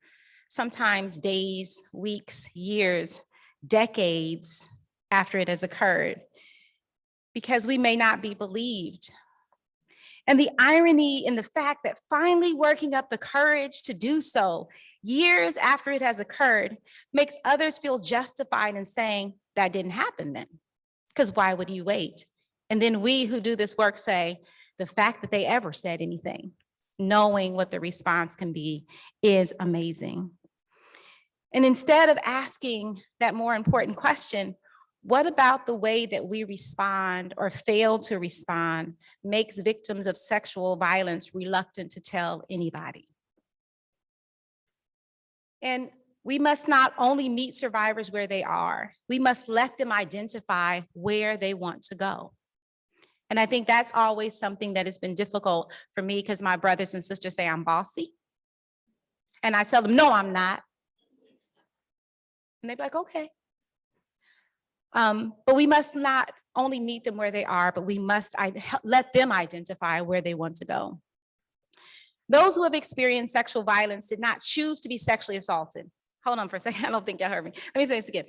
sometimes days, weeks, years, decades after it has occurred, because we may not be believed. And the irony in the fact that finally working up the courage to do so years after it has occurred makes others feel justified in saying that didn't happen then, because why would you wait? And then we who do this work say the fact that they ever said anything, knowing what the response can be, is amazing. And instead of asking that more important question, what about the way that we respond or fail to respond makes victims of sexual violence reluctant to tell anybody? And we must not only meet survivors where they are, we must let them identify where they want to go. And I think that's always something that has been difficult for me, because my brothers and sisters say I'm bossy. And I tell them, no, I'm not. And they're like, okay. But we must not only meet them where they are, but we must let them identify where they want to go. Those who have experienced sexual violence did not choose to be sexually assaulted. Hold on for a second, I don't think y'all heard me. Let me say this again.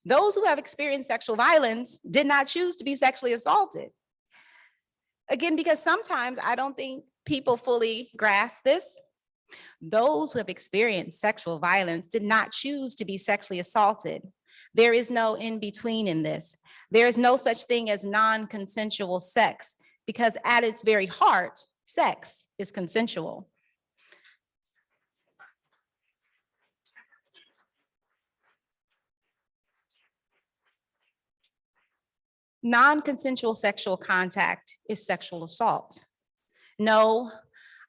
Those who have experienced sexual violence did not choose to be sexually assaulted. Again, because sometimes I don't think people fully grasp this. Those who have experienced sexual violence did not choose to be sexually assaulted. There is no in between in this. There is no such thing as non-consensual sex, because at its very heart, sex is consensual. Non-consensual sexual contact is sexual assault. No,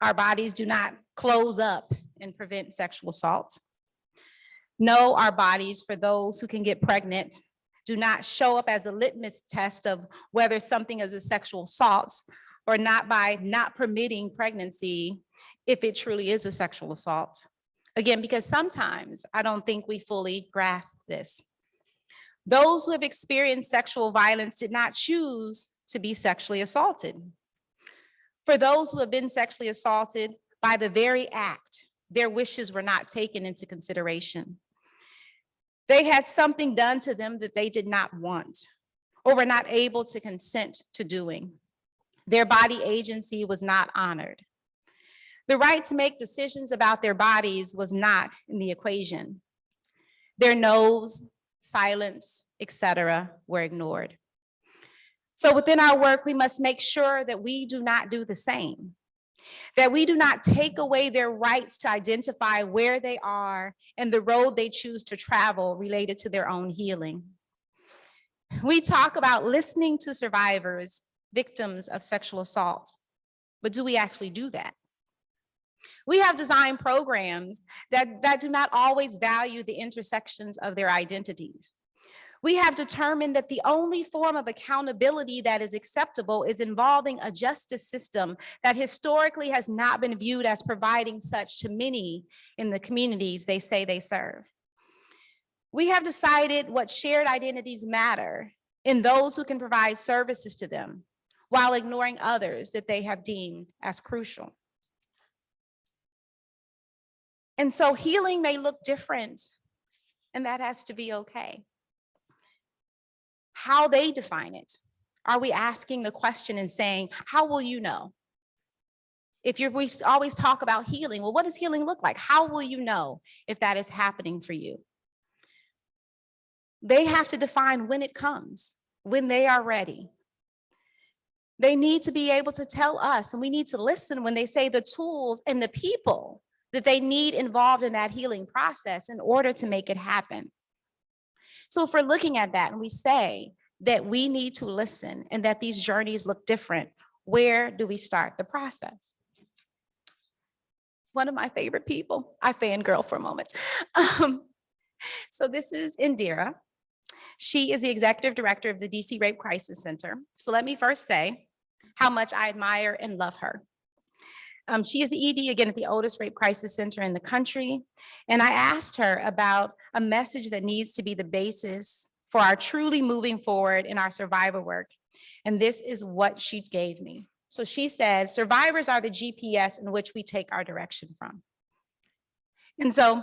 our bodies do not close up and prevent sexual assault. No, our bodies, for those who can get pregnant, do not show up as a litmus test of whether something is a sexual assault or not by not permitting pregnancy if it truly is a sexual assault. Again, because sometimes I don't think we fully grasp this. Those who have experienced sexual violence did not choose to be sexually assaulted. For those who have been sexually assaulted, by the very act, their wishes were not taken into consideration. They had something done to them that they did not want or were not able to consent to doing. Their body agency was not honored. The right to make decisions about their bodies was not in the equation. Their no's, silence, etc., were ignored. So within our work, we must make sure that we do not do the same, that we do not take away their rights to identify where they are and the road they choose to travel related to their own healing. We talk about listening to survivors, victims of sexual assault, but do we actually do that? We have designed programs that do not always value the intersections of their identities. We have determined that the only form of accountability that is acceptable is involving a justice system that historically has not been viewed as providing such to many in the communities they say they serve. We have decided what shared identities matter in those who can provide services to them, while ignoring others that they have deemed as crucial. And so healing may look different, and that has to be okay. How they define it. Are we asking the question and saying, how will you know? We always talk about healing, well, what does healing look like? How will you know if that is happening for you? They have to define when it comes, when they are ready. They need to be able to tell us, and we need to listen when they say the tools and the people that they need involved in that healing process in order to make it happen. So if we're looking at that and we say that we need to listen and that these journeys look different, where do we start the process? One of my favorite people, I fangirl for a moment. So this is Indira. She is the executive director of the DC Rape Crisis Center. So let me first say how much I admire and love her. She is the ED, again, at the oldest rape crisis center in the country. And I asked her about a message that needs to be the basis for our truly moving forward in our survivor work. And this is what she gave me. So she says, survivors are the GPS in which we take our direction from. And so,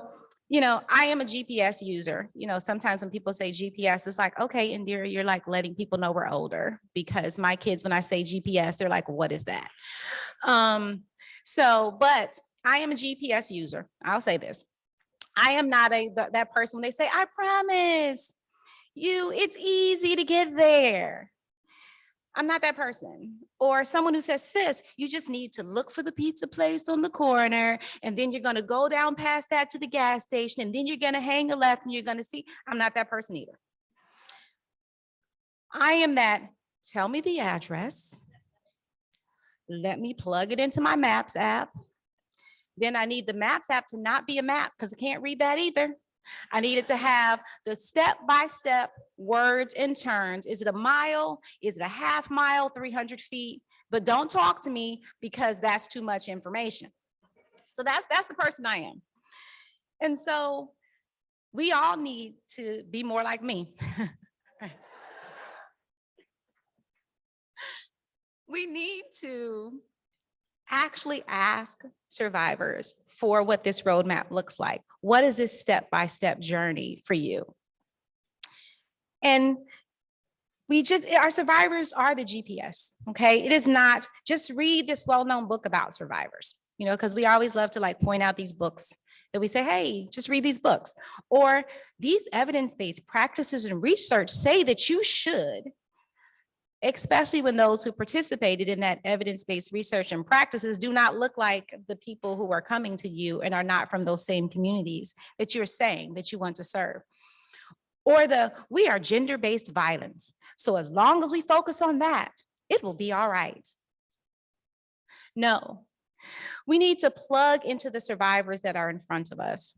I am a GPS user. Sometimes when people say GPS, it's like, okay, Indira, you're like letting people know we're older, because my kids, when I say GPS, they're like, what is that? But I am a GPS user. I'll say this. I am not that person when they say, I promise you, it's easy to get there. I'm not that person. Or someone who says, sis, you just need to look for the pizza place on the corner, and then you're going to go down past that to the gas station, and then you're going to hang a left and you're going to see. I'm not that person either. I am that, tell me the address. Let me plug it into my Maps app. Then I need the Maps app to not be a map, because I can't read that either. I need it to have the step-by-step words and turns. Is it a mile? Is it a half mile, 300 feet? But don't talk to me, because that's too much information. So that's the person I am. And so we all need to be more like me. We need to actually ask survivors for what this roadmap looks like. What is this step-by-step journey for you? And our survivors are the GPS, okay? It is not, just read this well-known book about survivors, because we always love to point out these books that we say, hey, just read these books. Or these evidence-based practices and research say that you should, especially when those who participated in that evidence-based research and practices do not look like the people who are coming to you and are not from those same communities that you're saying that you want to serve. Or we are gender-based violence. So as long as we focus on that, it will be all right. No, we need to plug into the survivors that are in front of us.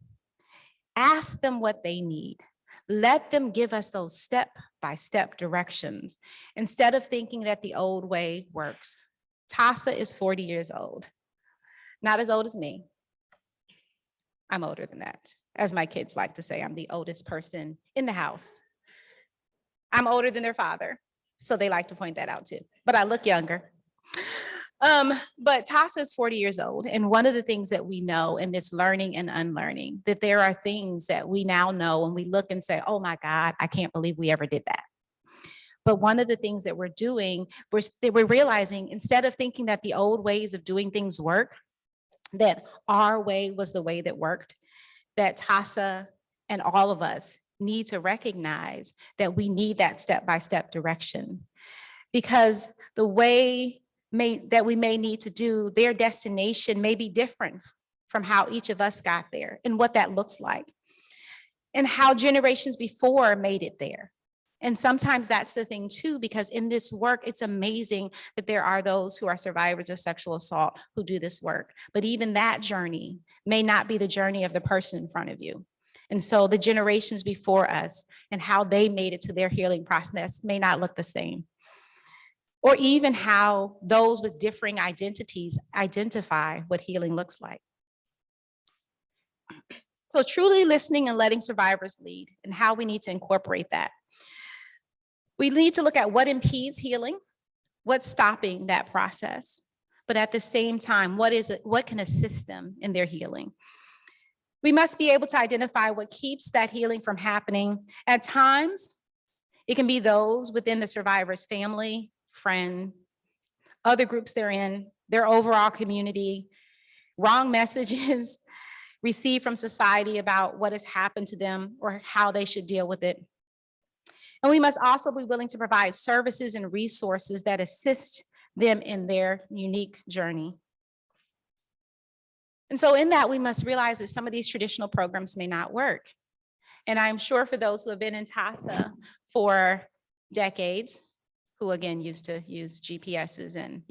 Ask them what they need. Let them give us those step-by-step directions instead of thinking that the old way works. Tasa is 40 years old, not as old as me. I'm older than that. As my kids like to say, I'm the oldest person in the house. I'm older than their father, so they like to point that out too, but I look younger. But Tasa is 40 years old. And one of the things that we know in this learning and unlearning, that there are things that we now know and we look and say, oh my God, I can't believe we ever did that. But one of the things that we're doing, we're realizing, instead of thinking that the old ways of doing things work, that our way was the way that worked, that Tasa and all of us need to recognize that we need that step-by-step direction, because the way that we may need to do, their destination may be different from how each of us got there and what that looks like, and how generations before made it there. And sometimes that's the thing too, because in this work, it's amazing that there are those who are survivors of sexual assault who do this work. But even that journey may not be the journey of the person in front of you. And so the generations before us and how they made it to their healing process may not look the same. Or even how those with differing identities identify what healing looks like. So truly listening and letting survivors lead, and how we need to incorporate that. We need to look at what impedes healing, what's stopping that process, but at the same time, what can assist them in their healing? We must be able to identify what keeps that healing from happening. At times, it can be those within the survivor's family, friend, other groups they're in, their overall community, wrong messages received from society about what has happened to them or how they should deal with it. And we must also be willing to provide services and resources that assist them in their unique journey. And so in that, we must realize that some of these traditional programs may not work. And I'm sure for those who have been in TASA for decades, who again used to use GPSs and,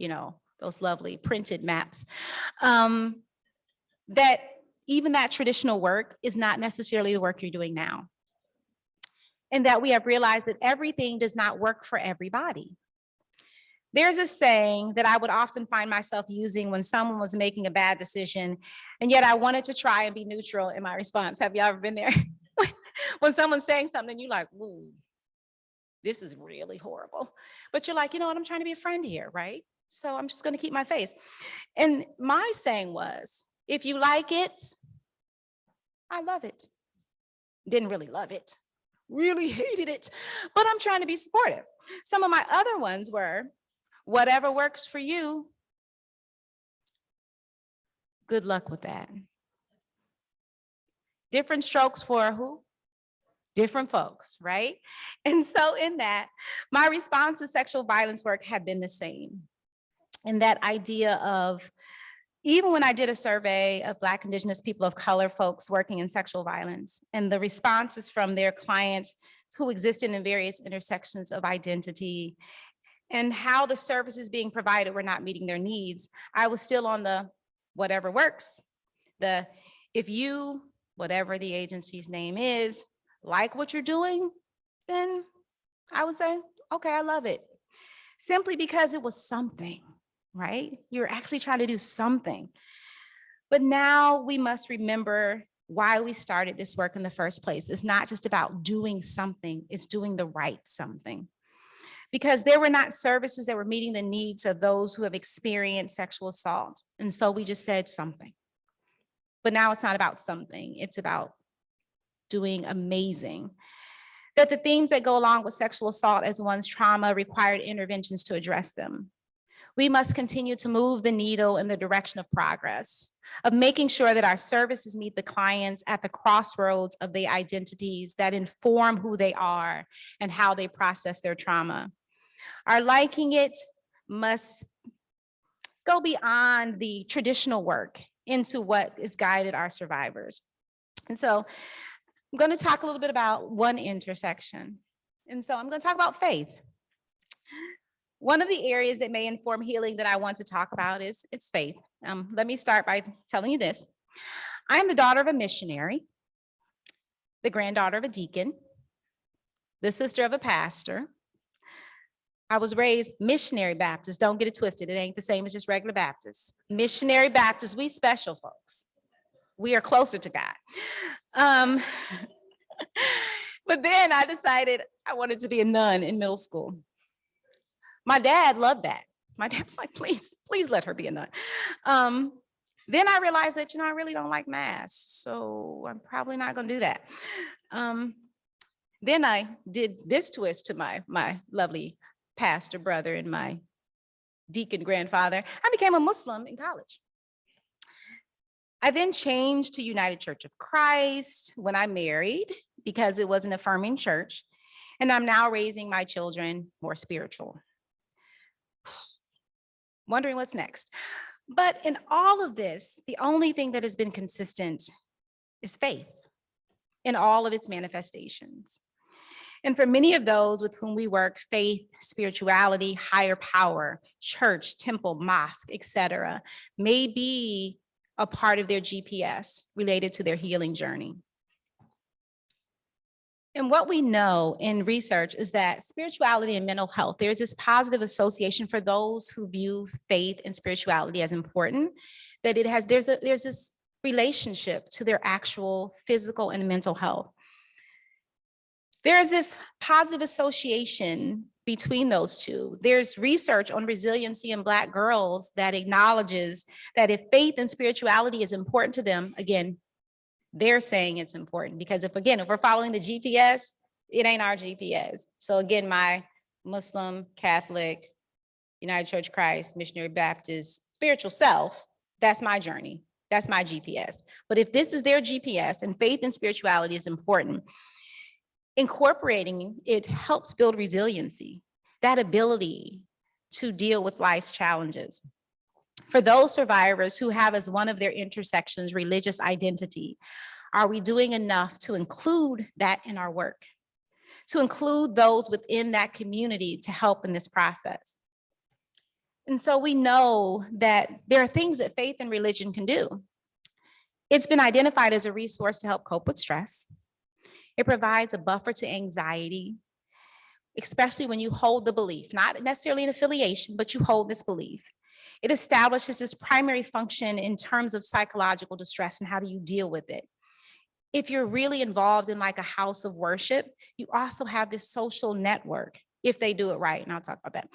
those lovely printed maps, that even that traditional work is not necessarily the work you're doing now. And that we have realized that everything does not work for everybody. There's a saying that I would often find myself using when someone was making a bad decision, and yet I wanted to try and be neutral in my response. Have you ever been there? When someone's saying something, you're like, ooh, this is really horrible. But you're like, you know what, I'm trying to be a friend here, right? So I'm just gonna keep my face. And my saying was, if you like it, I love it. Didn't really love it. Really hated it, but I'm trying to be supportive. Some of my other ones were, whatever works for you, good luck with that. Different strokes for who? Different folks, right? And so in that, my response to sexual violence work had been the same. And that idea of, even when I did a survey of Black, Indigenous, people of color folks working in sexual violence, and the responses from their clients who existed in various intersections of identity and how the services being provided were not meeting their needs, I was still on the whatever works. If you, whatever the agency's name is, like what you're doing, then I would say, okay, I love it. Simply because it was something. Right? You're actually trying to do something. But now we must remember why we started this work in the first place. It's not just about doing something, it's doing the right something. Because there were not services that were meeting the needs of those who have experienced sexual assault. And so we just said something. But now it's not about something, it's about doing amazing. That the themes that go along with sexual assault as one's trauma required interventions to address them. We must continue to move the needle in the direction of progress, of making sure that our services meet the clients at the crossroads of the identities that inform who they are and how they process their trauma. Our liking it must go beyond the traditional work into what is guided our survivors. And so I'm going to talk a little bit about one intersection. And so I'm going to talk about faith. One of the areas that may inform healing that I want to talk about is it's faith. Let me start by telling you this. I am the daughter of a missionary, the granddaughter of a deacon, the sister of a pastor. I was raised missionary Baptist. Don't get it twisted. It ain't the same as just regular Baptists. Missionary Baptists, we special folks. We are closer to God. But then I decided I wanted to be a nun in middle school. My dad loved that. My dad was like, please let her be a nun. Then I realized that, I really don't like mass, so I'm probably not gonna do that. Then I did this twist to my lovely pastor brother and my deacon grandfather. I became a Muslim in college. I then changed to United Church of Christ when I married because it was an affirming church. And I'm now raising my children more spiritual. Wondering what's next. But in all of this, the only thing that has been consistent is faith in all of its manifestations. And for many of those with whom we work, faith, spirituality, higher power, church, temple, mosque, etc., may be a part of their GPS related to their healing journey. And what we know in research is that spirituality and mental health, there's this positive association for those who view faith and spirituality as important, that there's this relationship to their actual physical and mental health. There's this positive association between those two. There's research on resiliency in Black girls that acknowledges that if faith and spirituality is important to them, again, they're saying it's important because if we're following the GPS, it ain't our GPS. So again, my Muslim, Catholic, United Church of Christ, Missionary Baptist, spiritual self, that's my journey. That's my GPS. But if this is their GPS and faith and spirituality is important, incorporating it helps build resiliency, that ability to deal with life's challenges. For those survivors who have as one of their intersections religious identity, are we doing enough to include that in our work? To include those within that community to help in this process? And so we know that there are things that faith and religion can do. It's been identified as a resource to help cope with stress. It provides a buffer to anxiety, especially when you hold the belief, not necessarily an affiliation, but you hold this belief. It establishes this primary function in terms of psychological distress and how do you deal with it. If you're really involved in like a house of worship, you also have this social network if they do it right. And I'll talk about that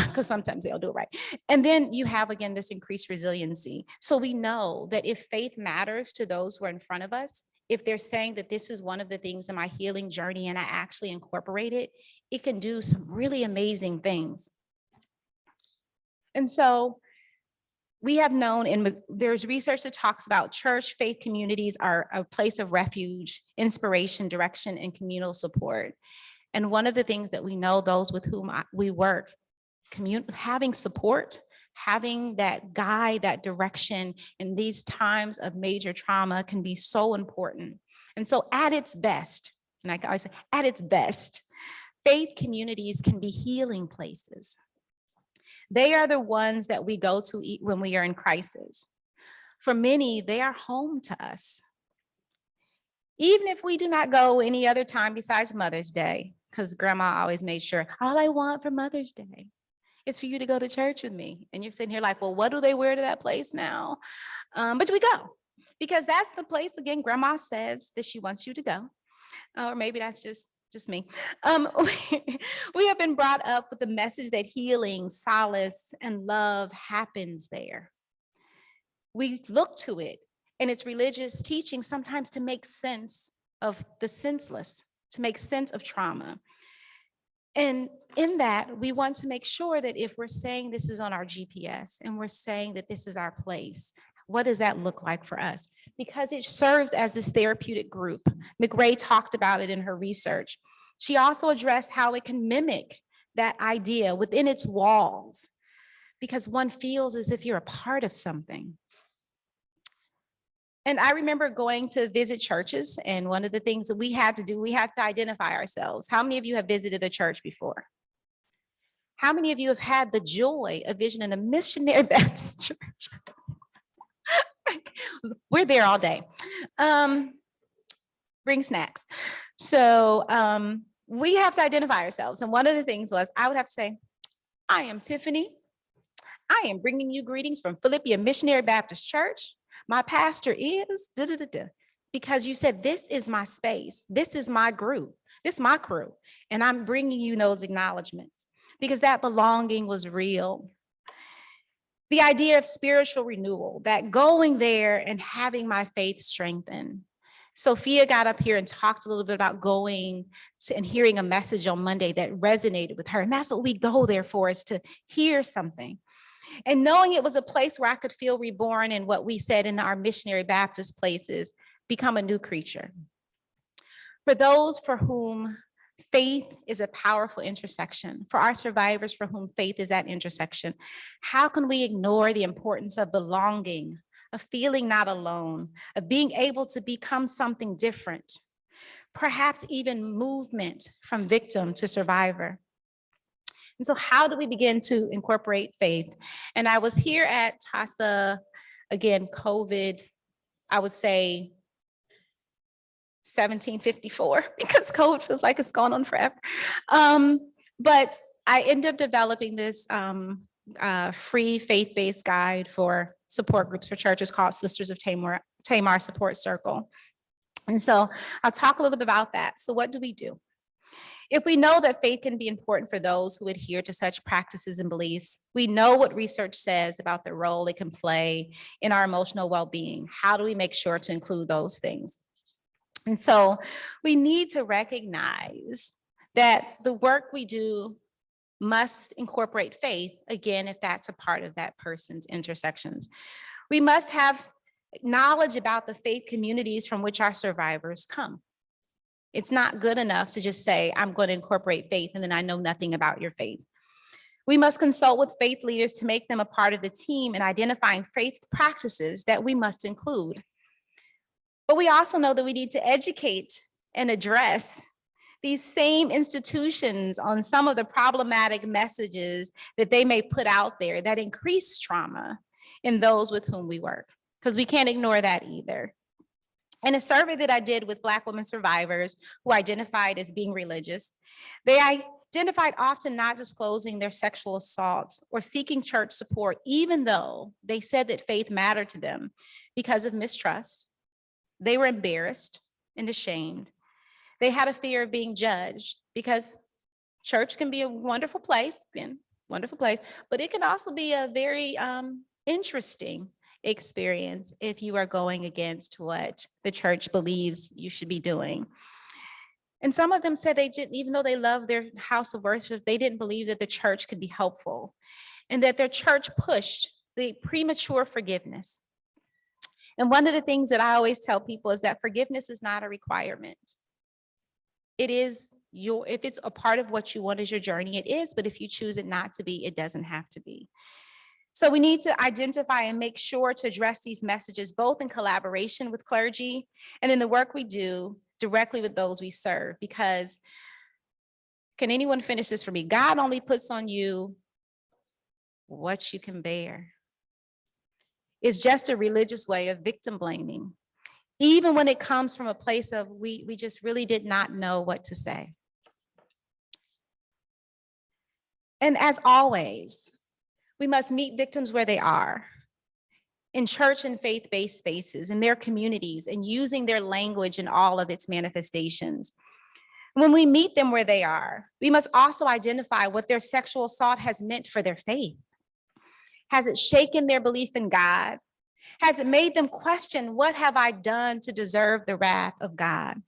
because sometimes they'll do it right. And then you have, again, this increased resiliency. So we know that if faith matters to those who are in front of us, if they're saying that this is one of the things in my healing journey and I actually incorporate it, it can do some really amazing things. And so we have known there's research that talks about church faith communities are a place of refuge, inspiration, direction, and communal support. And one of the things that we know those with whom we work, having support, having that guide, that direction in these times of major trauma can be so important. And so at its best, and I always say at its best, faith communities can be healing places. They are the ones that we go to when we are in crisis. For many, they are home to us. Even if we do not go any other time besides Mother's Day, because Grandma always made sure, all I want for Mother's Day is for you to go to church with me. And you're sitting here like, well, what do they wear to that place now? But we go, because that's the place, again, Grandma says that she wants you to go. Or maybe that's just me. We have been brought up with the message that healing, solace, and love happens there. We look to it and its religious teaching sometimes to make sense of the senseless, to make sense of trauma. And in that, we want to make sure that if we're saying this is on our GPS and we're saying that this is our place, what does that look like for us? Because it serves as this therapeutic group. McRae talked about it in her research. She also addressed how it can mimic that idea within its walls, because one feels as if you're a part of something. And I remember going to visit churches, and one of the things that we had to do, we had to identify ourselves. How many of you have visited a church before? How many of you have had the joy of visiting a missionary Baptist church? We're there all day. Bring snacks. So we have to identify ourselves. And one of the things was, I would have to say, I am Tiffany. I am bringing you greetings from Philippia Missionary Baptist Church. My pastor is because you said, this is my space. This is my group. This is my crew. And I'm bringing you those acknowledgements because that belonging was real. The idea of spiritual renewal, that going there and having my faith strengthened. Sophia got up here and talked a little bit about going and hearing a message on Monday that resonated with her. And that's what we go there for, is to hear something. And knowing it was a place where I could feel reborn in what we said in our missionary Baptist places, become a new creature. For those for whom faith is a powerful intersection, for our survivors for whom faith is that intersection, how can we ignore the importance of belonging, of feeling not alone, of being able to become something different, perhaps even movement from victim to survivor? And so how do we begin to incorporate faith? And I was here at TASA, again, COVID, I would say 1754, because COVID feels like it's gone on forever. But I ended up developing this free faith-based guide for support groups for churches called Sisters of Tamar Support Circle. And so I'll talk a little bit about that. So what do we do? If we know that faith can be important for those who adhere to such practices and beliefs, we know what research says about the role it can play in our emotional well-being. How do we make sure to include those things? And so we need to recognize that the work we do must incorporate faith, again, if that's a part of that person's intersections. We must have knowledge about the faith communities from which our survivors come. It's not good enough to just say, I'm going to incorporate faith, and then I know nothing about your faith. We must consult with faith leaders to make them a part of the team in identifying faith practices that we must include. But we also know that we need to educate and address these same institutions on some of the problematic messages that they may put out there that increase trauma in those with whom we work, because we can't ignore that either. In a survey that I did with Black women survivors who identified as being religious, they identified often not disclosing their sexual assault or seeking church support, even though they said that faith mattered to them, because of mistrust. They were embarrassed and ashamed. They had a fear of being judged, because church can be a wonderful place, but it can also be a very interesting experience if you are going against what the church believes you should be doing. And some of them said they didn't, even though they loved their house of worship, they didn't believe that the church could be helpful, and that their church pushed the premature forgiveness. And one of the things that I always tell people is that forgiveness is not a requirement. It is if it's a part of what you want as your journey, it is, but if you choose it not to be, it doesn't have to be. So we need to identify and make sure to address these messages, both in collaboration with clergy and in the work we do directly with those we serve. Because, can anyone finish this for me? God only puts on you what you can bear. It's just a religious way of victim blaming, even when it comes from a place of we just really did not know what to say. And as always, we must meet victims where they are, in church and faith-based spaces, in their communities, and using their language in all of its manifestations. When we meet them where they are, we must also identify what their sexual assault has meant for their faith. Has it shaken their belief in God? Has it made them question, what have I done to deserve the wrath of God?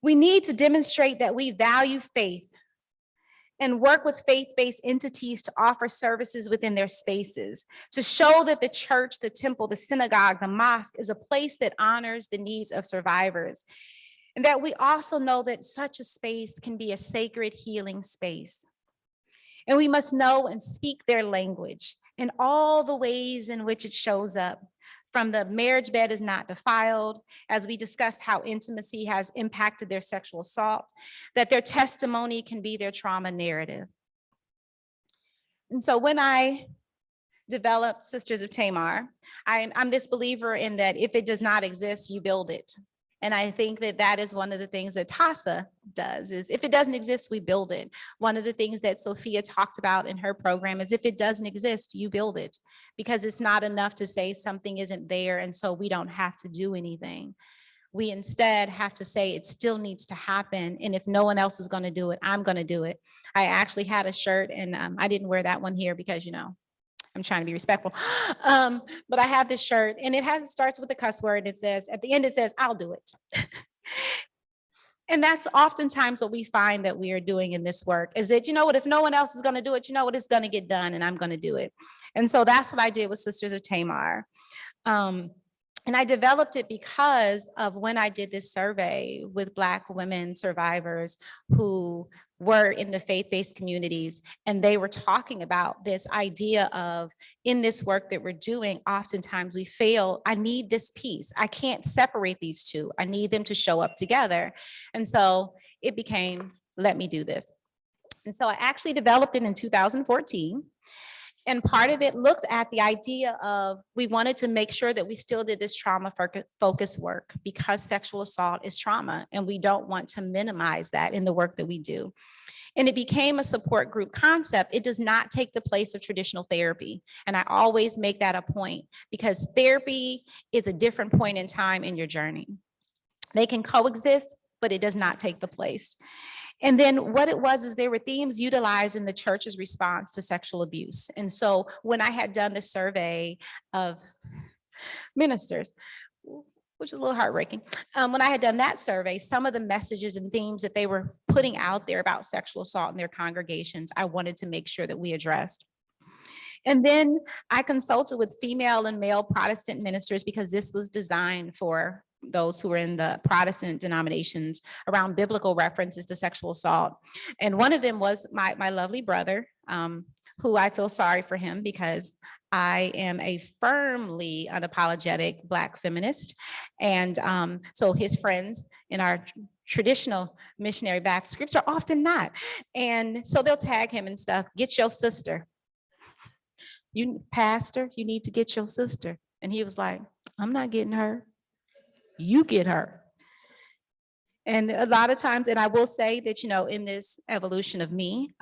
We need to demonstrate that we value faith and work with faith-based entities to offer services within their spaces, to show that the church, the temple, the synagogue, the mosque is a place that honors the needs of survivors. And that we also know that such a space can be a sacred healing space. And we must know and speak their language in all the ways in which it shows up, from the marriage bed is not defiled, as we discussed how intimacy has impacted their sexual assault, that their testimony can be their trauma narrative. And so when I developed Sisters of Tamar, I'm this believer in that if it does not exist, you build it. And I think that that is one of the things that TASA does, is if it doesn't exist, we build it. One of the things that Sophia talked about in her program is if it doesn't exist, you build it, because it's not enough to say something isn't there and so we don't have to do anything. We instead have to say it still needs to happen. And if no one else is going to do it, I'm going to do it. I actually had a shirt, and I didn't wear that one here because, I'm trying to be respectful. But I have this shirt, and it starts with a cuss word. It says, at the end, it says, I'll do it. And that's oftentimes what we find that we are doing in this work is that, you know what, if no one else is going to do it, you know what, it's going to get done and I'm going to do it. And so that's what I did with Sisters of Tamar. And I developed it because of when I did this survey with Black women survivors who were in the faith-based communities, and they were talking about this idea of, in this work that we're doing, oftentimes we fail. I need this piece. I can't separate these two. I need them to show up together. And so it became, let me do this. And so I actually developed it in 2014. And part of it looked at the idea of, we wanted to make sure that we still did this trauma focused work because sexual assault is trauma, and we don't want to minimize that in the work that we do. And it became a support group concept. It does not take the place of traditional therapy. And I always make that a point, because therapy is a different point in time in your journey. They can coexist, but it does not take the place. And then what it was is there were themes utilized in the church's response to sexual abuse. And so when I had done the survey of ministers, which is a little heartbreaking, when I had done that survey, some of the messages and themes that they were putting out there about sexual assault in their congregations, I wanted to make sure that we addressed. And then I consulted with female and male Protestant ministers, because this was designed for those who were in the Protestant denominations around biblical references to sexual assault. And one of them was my lovely brother, who I feel sorry for him, because I am a firmly unapologetic Black feminist. And so his friends in our traditional missionary Baptist groups are often not. And so they'll tag him and stuff, get your sister. You pastor, you need to get your sister. And he was like, I'm not getting her. You get her. And a lot of times, and I will say that, you know, in this evolution of me,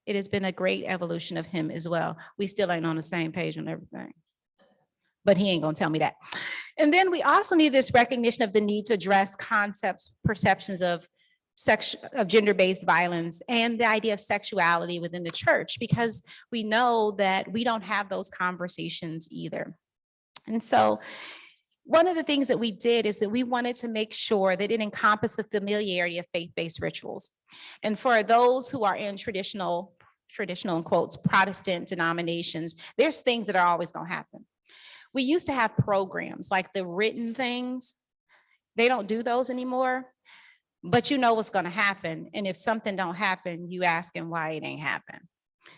it has been a great evolution of him as well. We still ain't on the same page on everything, but he ain't gonna tell me that. And then we also need this recognition of the need to address concepts, perceptions of gender-based violence and the idea of sexuality within the church, because we know that we don't have those conversations either. And so one of the things that we did is that we wanted to make sure that it encompassed the familiarity of faith-based rituals. And for those who are in traditional in quotes, Protestant denominations, there's things that are always gonna happen. We used to have programs like the written things. They don't do those anymore, but you know what's gonna happen. And if something don't happen, you asking why it ain't happen.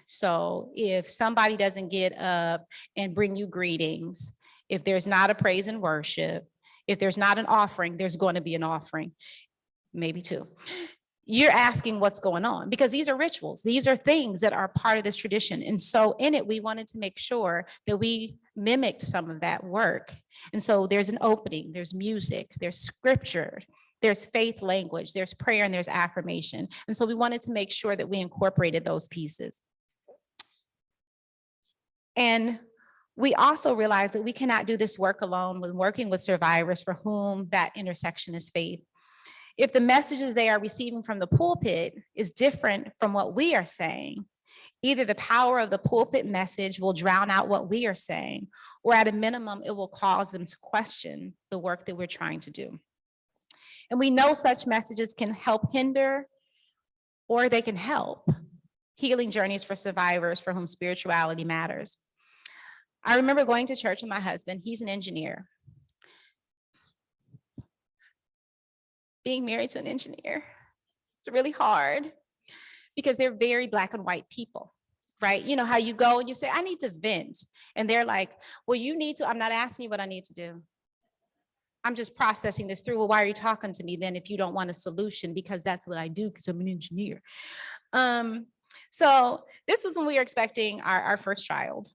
So if somebody doesn't get up and bring you greetings, if there's not a praise and worship, if there's not an offering, there's going to be an offering, maybe two. You're asking what's going on, because these are rituals. These are things that are part of this tradition. And so in it, we wanted to make sure that we mimicked some of that work. And so there's an opening, there's music, there's scripture, there's faith language, there's prayer, and there's affirmation. And so we wanted to make sure that we incorporated those pieces. And we also realized that we cannot do this work alone when working with survivors for whom that intersection is faith. If the messages they are receiving from the pulpit is different from what we are saying, either the power of the pulpit message will drown out what we are saying, or at a minimum, it will cause them to question the work that we're trying to do. And we know such messages can help hinder, or they can help healing journeys for survivors for whom spirituality matters. I remember going to church with my husband. He's an engineer. Being married to an engineer, it's really hard because they're very Black and white people, right? You know how you go and you say, I need to vent. And they're like, well, you need to, I'm not asking you what I need to do. I'm just processing this through. Well, why are you talking to me then if you don't want a solution? Because that's what I do, because I'm an engineer. So this was when we were expecting our first child.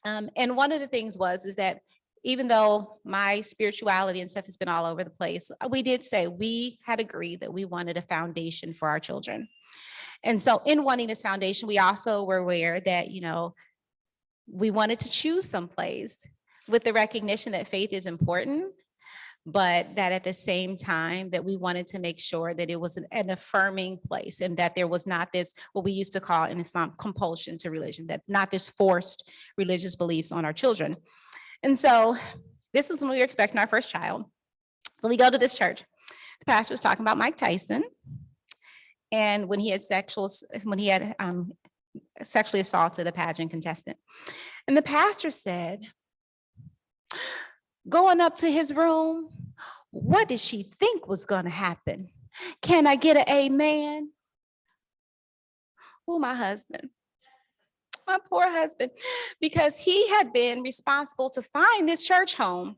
And one of the things is that even though my spirituality and stuff has been all over the place, we did say we had agreed that we wanted a foundation for our children. And so in wanting this foundation, we also were aware that, you know, we wanted to choose some place with the recognition that faith is important, but that at the same time that we wanted to make sure that it was an affirming place, and that there was not this, what we used to call in Islam, compulsion to religion, that not this forced religious beliefs on our children. And so this was when we were expecting our first child. So we go to this church. The pastor was talking about Mike Tyson and when he had sexually assaulted a pageant contestant. And the pastor said, going up to his room, what did she think was going to happen? Can I get an amen? Oh, my husband. My poor husband, because he had been responsible to find this church home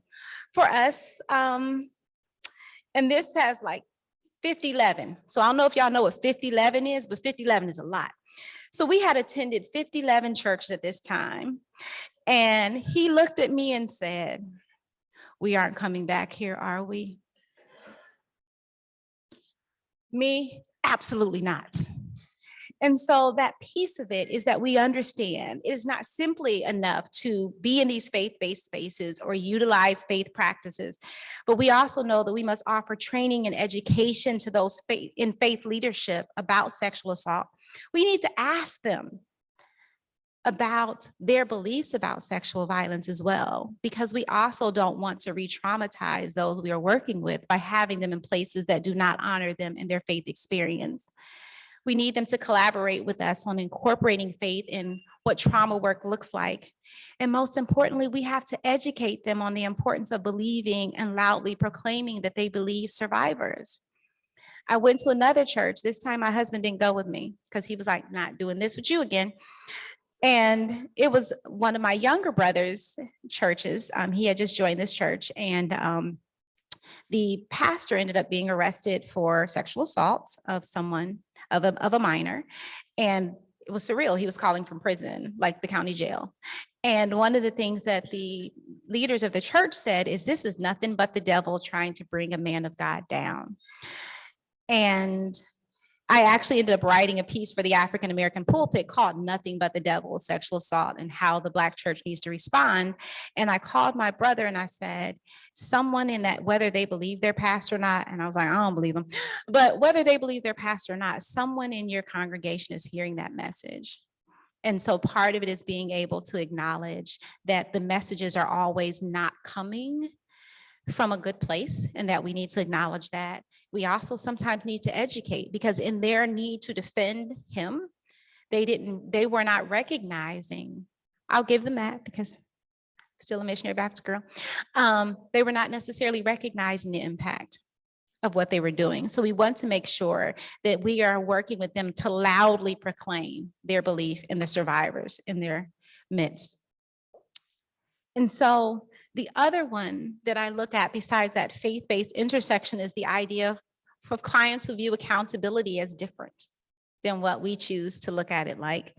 for us. And this has like 5011. So I don't know if y'all know what 5011 is, but 5011 is a lot. So we had attended 5011 churches at this time. And he looked at me and said, we aren't coming back here, are we? Me, absolutely not. And so that piece of it is that we understand it is not simply enough to be in these faith-based spaces or utilize faith practices, but we also know that we must offer training and education to those in faith leadership about sexual assault. We need to ask them about their beliefs about sexual violence as well, because we also don't want to re-traumatize those we are working with by having them in places that do not honor them in their faith experience. We need them to collaborate with us on incorporating faith in what trauma work looks like. And most importantly, we have to educate them on the importance of believing and loudly proclaiming that they believe survivors. I went to another church. This time my husband didn't go with me because he was like, not doing this with you again. And it was one of my younger brother's churches. He had just joined this church, and the pastor ended up being arrested for sexual assault of someone, of a minor. And it was surreal. He was calling from prison, like the county jail. And one of the things that the leaders of the church said is, this is nothing but the devil trying to bring a man of God down. And I actually ended up writing a piece for the African American pulpit called Nothing But the Devil, Sexual Assault, and how the Black church needs to respond. And I called my brother and I said, someone in that, whether they believe their pastor or not, and I was like, I don't believe them, but whether they believe their pastor or not, someone in your congregation is hearing that message. And so part of it is being able to acknowledge that the messages are always not coming from a good place, and that we need to acknowledge that. We also sometimes need to educate, because in their need to defend him, they were not recognizing, I'll give them that because I'm still a missionary Baptist girl. They were not necessarily recognizing the impact of what they were doing. So we want to make sure that we are working with them to loudly proclaim their belief in the survivors in their midst. And so the other one that I look at besides that faith-based intersection is the idea of clients who view accountability as different than what we choose to look at it like.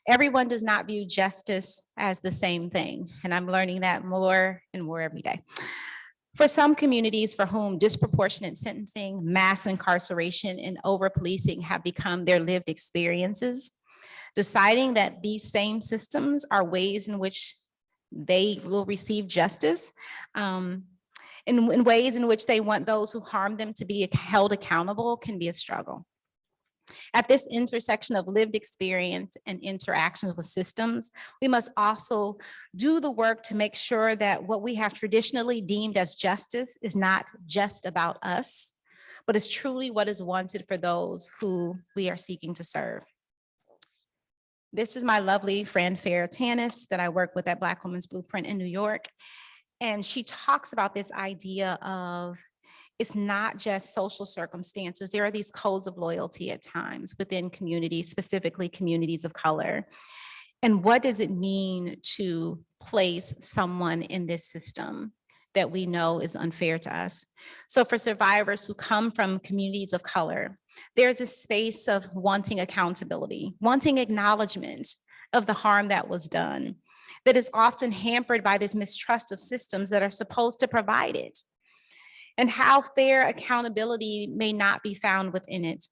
Everyone does not view justice as the same thing, and I'm learning that more and more every day. For some communities for whom disproportionate sentencing, mass incarceration, and over-policing have become their lived experiences, deciding that these same systems are ways in which they will receive justice, in ways in which they want those who harm them to be held accountable can be a struggle. At this intersection of lived experience and interactions with systems, we must also do the work to make sure that what we have traditionally deemed as justice is not just about us, but is truly what is wanted for those who we are seeking to serve. This is my lovely friend, Farah Tanis, that I work with at Black Women's Blueprint in New York. And she talks about this idea of, it's not just social circumstances. There are these codes of loyalty at times within communities, specifically communities of color. And what does it mean to place someone in this system that we know is unfair to us? So for survivors who come from communities of color, there's a space of wanting accountability, wanting acknowledgement of the harm that was done, that is often hampered by this mistrust of systems that are supposed to provide it, and how fair accountability may not be found within it.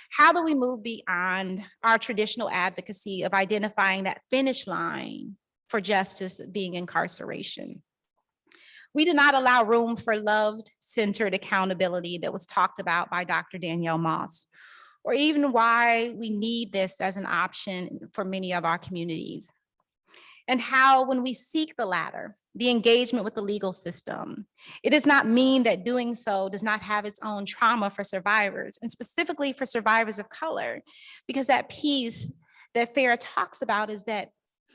How do we move beyond our traditional advocacy of identifying that finish line for justice being incarceration? We do not allow room for love-centered accountability that was talked about by Dr. Danielle Moss, or even why we need this as an option for many of our communities. And how, when we seek the latter, the engagement with the legal system. It does not mean that doing so does not have its own trauma for survivors, and specifically for survivors of color, because that piece that Farah talks about is that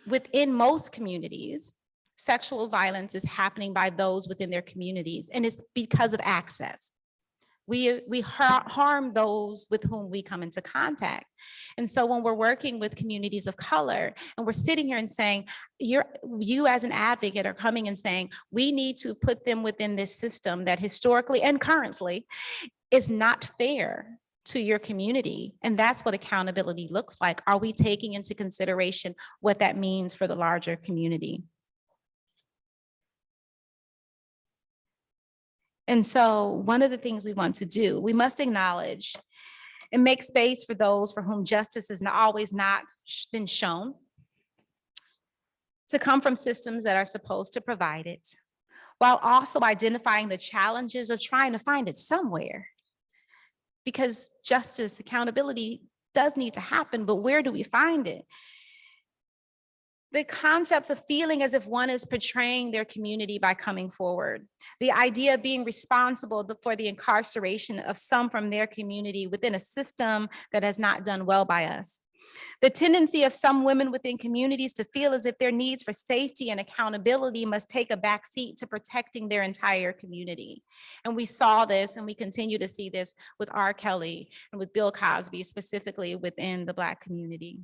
within most communities, sexual violence is happening by those within their communities, and it's because of access. We harm those with whom we come into contact. And so when we're working with communities of color and we're sitting here and saying, you as an advocate are coming and saying, we need to put them within this system that historically and currently is not fair to your community. And that's what accountability looks like. Are we taking into consideration what that means for the larger community? And so one of the things we want to do, we must acknowledge and make space for those for whom justice has always not been shown, to come from systems that are supposed to provide it, while also identifying the challenges of trying to find it somewhere. Because justice, accountability does need to happen, but where do we find it? The concepts of feeling as if one is portraying their community by coming forward. The idea of being responsible for the incarceration of some from their community within a system that has not done well by us. The tendency of some women within communities to feel as if their needs for safety and accountability must take a backseat to protecting their entire community. And we saw this, and we continue to see this with R. Kelly and with Bill Cosby, specifically within the Black community.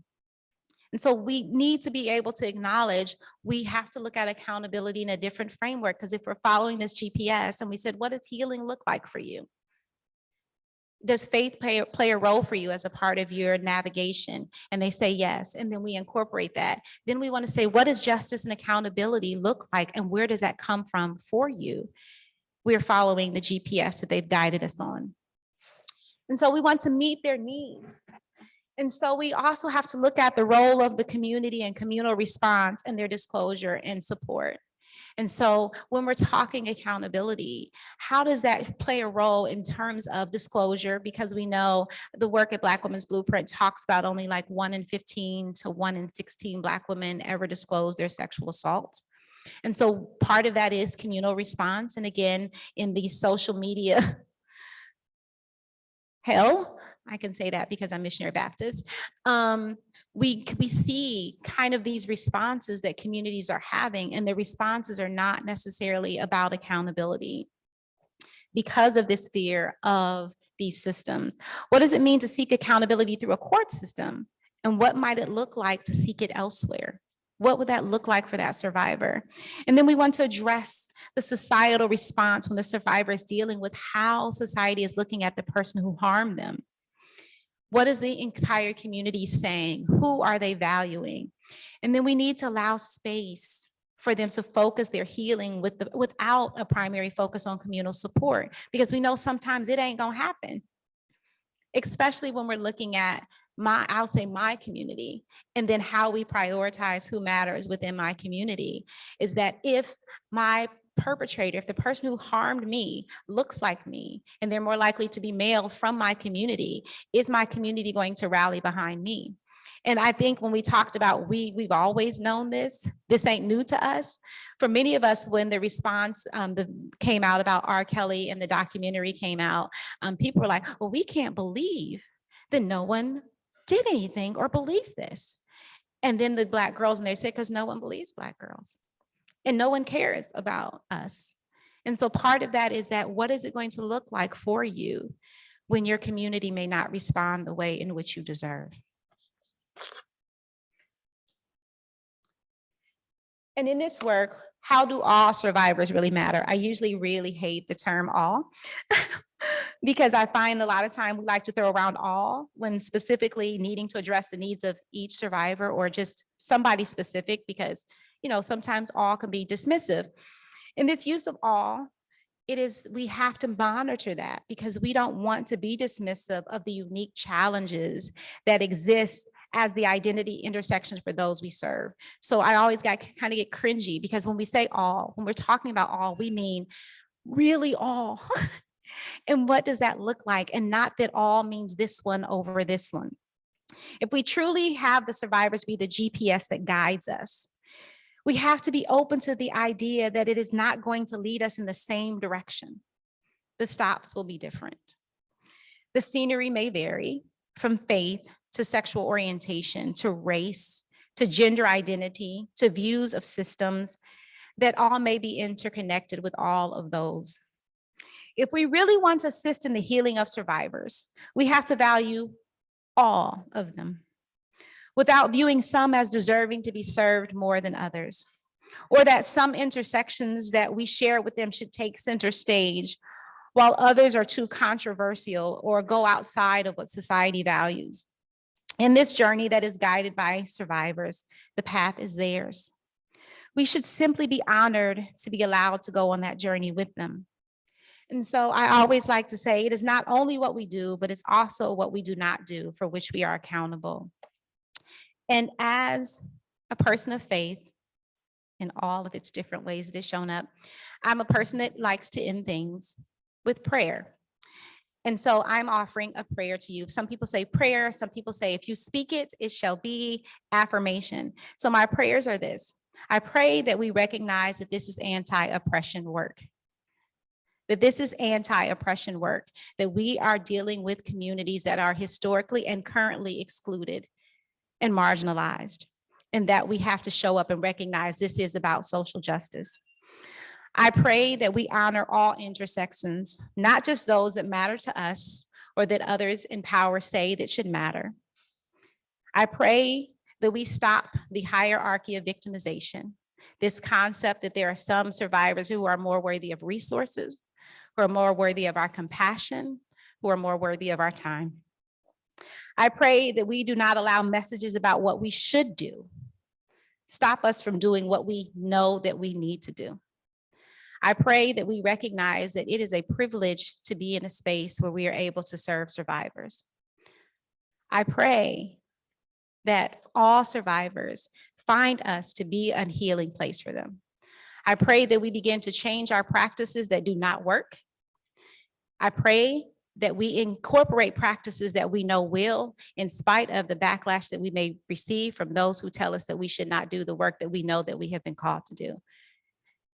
And so we need to be able to acknowledge we have to look at accountability in a different framework, because if we're following this GPS and we said, what does healing look like for you? Does faith play a role for you as a part of your navigation? And they say yes, and then we incorporate that. Then we want to say, what does justice and accountability look like, and where does that come from for you? We're following the GPS that they've guided us on. And so we want to meet their needs. And so we also have to look at the role of the community and communal response and their disclosure and support. And so when we're talking accountability, how does that play a role in terms of disclosure? Because we know the work at Black Women's Blueprint talks about only like 1 in 15 to 1 in 16 Black women ever disclose their sexual assaults. And so part of that is communal response. And again, in the social media hell, I can say that because I'm Missionary Baptist. We see kind of these responses that communities are having, and the responses are not necessarily about accountability because of this fear of these systems. What does it mean to seek accountability through a court system? And what might it look like to seek it elsewhere? What would that look like for that survivor? And then we want to address the societal response when the survivor is dealing with how society is looking at the person who harmed them. What is the entire community saying? Who are they valuing? And then we need to allow space for them to focus their healing without a primary focus on communal support, because we know sometimes it ain't gonna happen, especially when we're looking at I'll say my community, and then how we prioritize who matters within my community is that if my perpetrator, if the person who harmed me looks like me, and they're more likely to be male from my community, is my community going to rally behind me? And I think when we talked about we've always known this ain't new to us. For many of us, when the response came out about R. Kelly and the documentary came out, people were like, well, we can't believe that no one did anything or believed this. And then the Black girls, and they said, because no one believes Black girls and no one cares about us. And so part of that is that, what is it going to look like for you when your community may not respond the way in which you deserve? And in this work, how do all survivors really matter? I usually really hate the term all because I find a lot of time we like to throw around all when specifically needing to address the needs of each survivor or just somebody specific, because, you know, sometimes all can be dismissive. In this use of all, we have to monitor that, because we don't want to be dismissive of the unique challenges that exist as the identity intersections for those we serve. So I always kind of get cringy, because when we say all, when we're talking about all, we mean really all. And what does that look like? And not that all means this one over this one. If we truly have the survivors be the GPS that guides us, We have to be open to the idea that it is not going to lead us in the same direction. The stops will be different. The scenery may vary from faith to sexual orientation, to race, to gender identity, to views of systems that all may be interconnected with all of those. If we really want to assist in the healing of survivors, we have to value all of them without viewing some as deserving to be served more than others, or that some intersections that we share with them should take center stage while others are too controversial or go outside of what society values. In this journey that is guided by survivors, the path is theirs. We should simply be honored to be allowed to go on that journey with them. And so I always like to say it is not only what we do, but it's also what we do not do for which we are accountable. And as a person of faith, in all of its different ways that it's shown up, I'm a person that likes to end things with prayer. And so I'm offering a prayer to you. Some people say prayer, some people say if you speak it, it shall be affirmation. So my prayers are this. I pray that we recognize that this is anti-oppression work. That this is anti-oppression work, that we are dealing with communities that are historically and currently excluded and marginalized, and that we have to show up and recognize this is about social justice. I pray that we honor all intersections, not just those that matter to us or that others in power say that should matter. I pray that we stop the hierarchy of victimization, this concept that there are some survivors who are more worthy of resources, who are more worthy of our compassion, who are more worthy of our time. I pray that we do not allow messages about what we should do stop us from doing what we know that we need to do. I pray that we recognize that it is a privilege to be in a space where we are able to serve survivors. I pray that all survivors find us to be a healing place for them. I pray that we begin to change our practices that do not work. I pray that we incorporate practices that we know will, in spite of the backlash that we may receive from those who tell us that we should not do the work that we know that we have been called to do.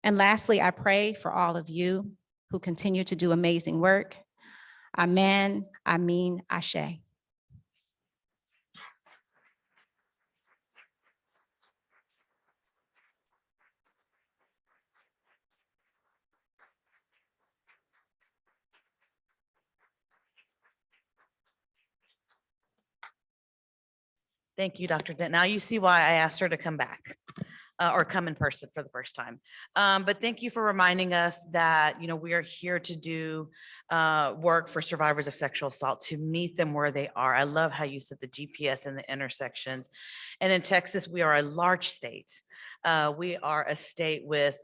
And lastly, I pray for all of you who continue to do amazing work. Amen, Amin, Ashe. Thank you, Dr. Dent. Now you see why I asked her to come back or come in person for the first time. But thank you for reminding us that, we are here to do work for survivors of sexual assault, to meet them where they are. I love how you said the GPS and the intersections. And in Texas, we are a large state. We are a state with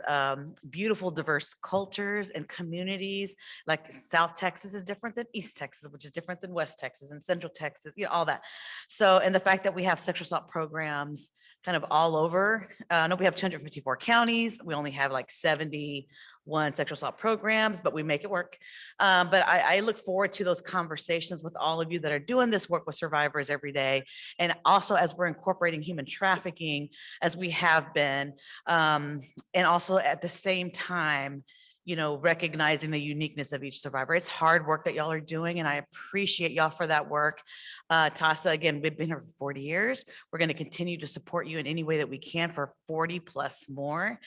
beautiful, diverse cultures and communities. Like South Texas is different than East Texas, which is different than West Texas and Central Texas, all that. So, and the fact that we have sexual assault programs kind of all over. I know we have 254 counties. We only have like 71 sexual assault programs, but we make it work. But I look forward to those conversations with all of you that are doing this work with survivors every day. And also as we're incorporating human trafficking, as we have been, and also at the same time, recognizing the uniqueness of each survivor. It's hard work that y'all are doing, and I appreciate y'all for that work. Tasa, again, we've been here for 40 years. We're going to continue to support you in any way that we can for 40 plus more.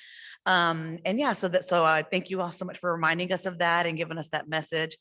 And yeah, so thank you all so much for reminding us of that and giving us that message.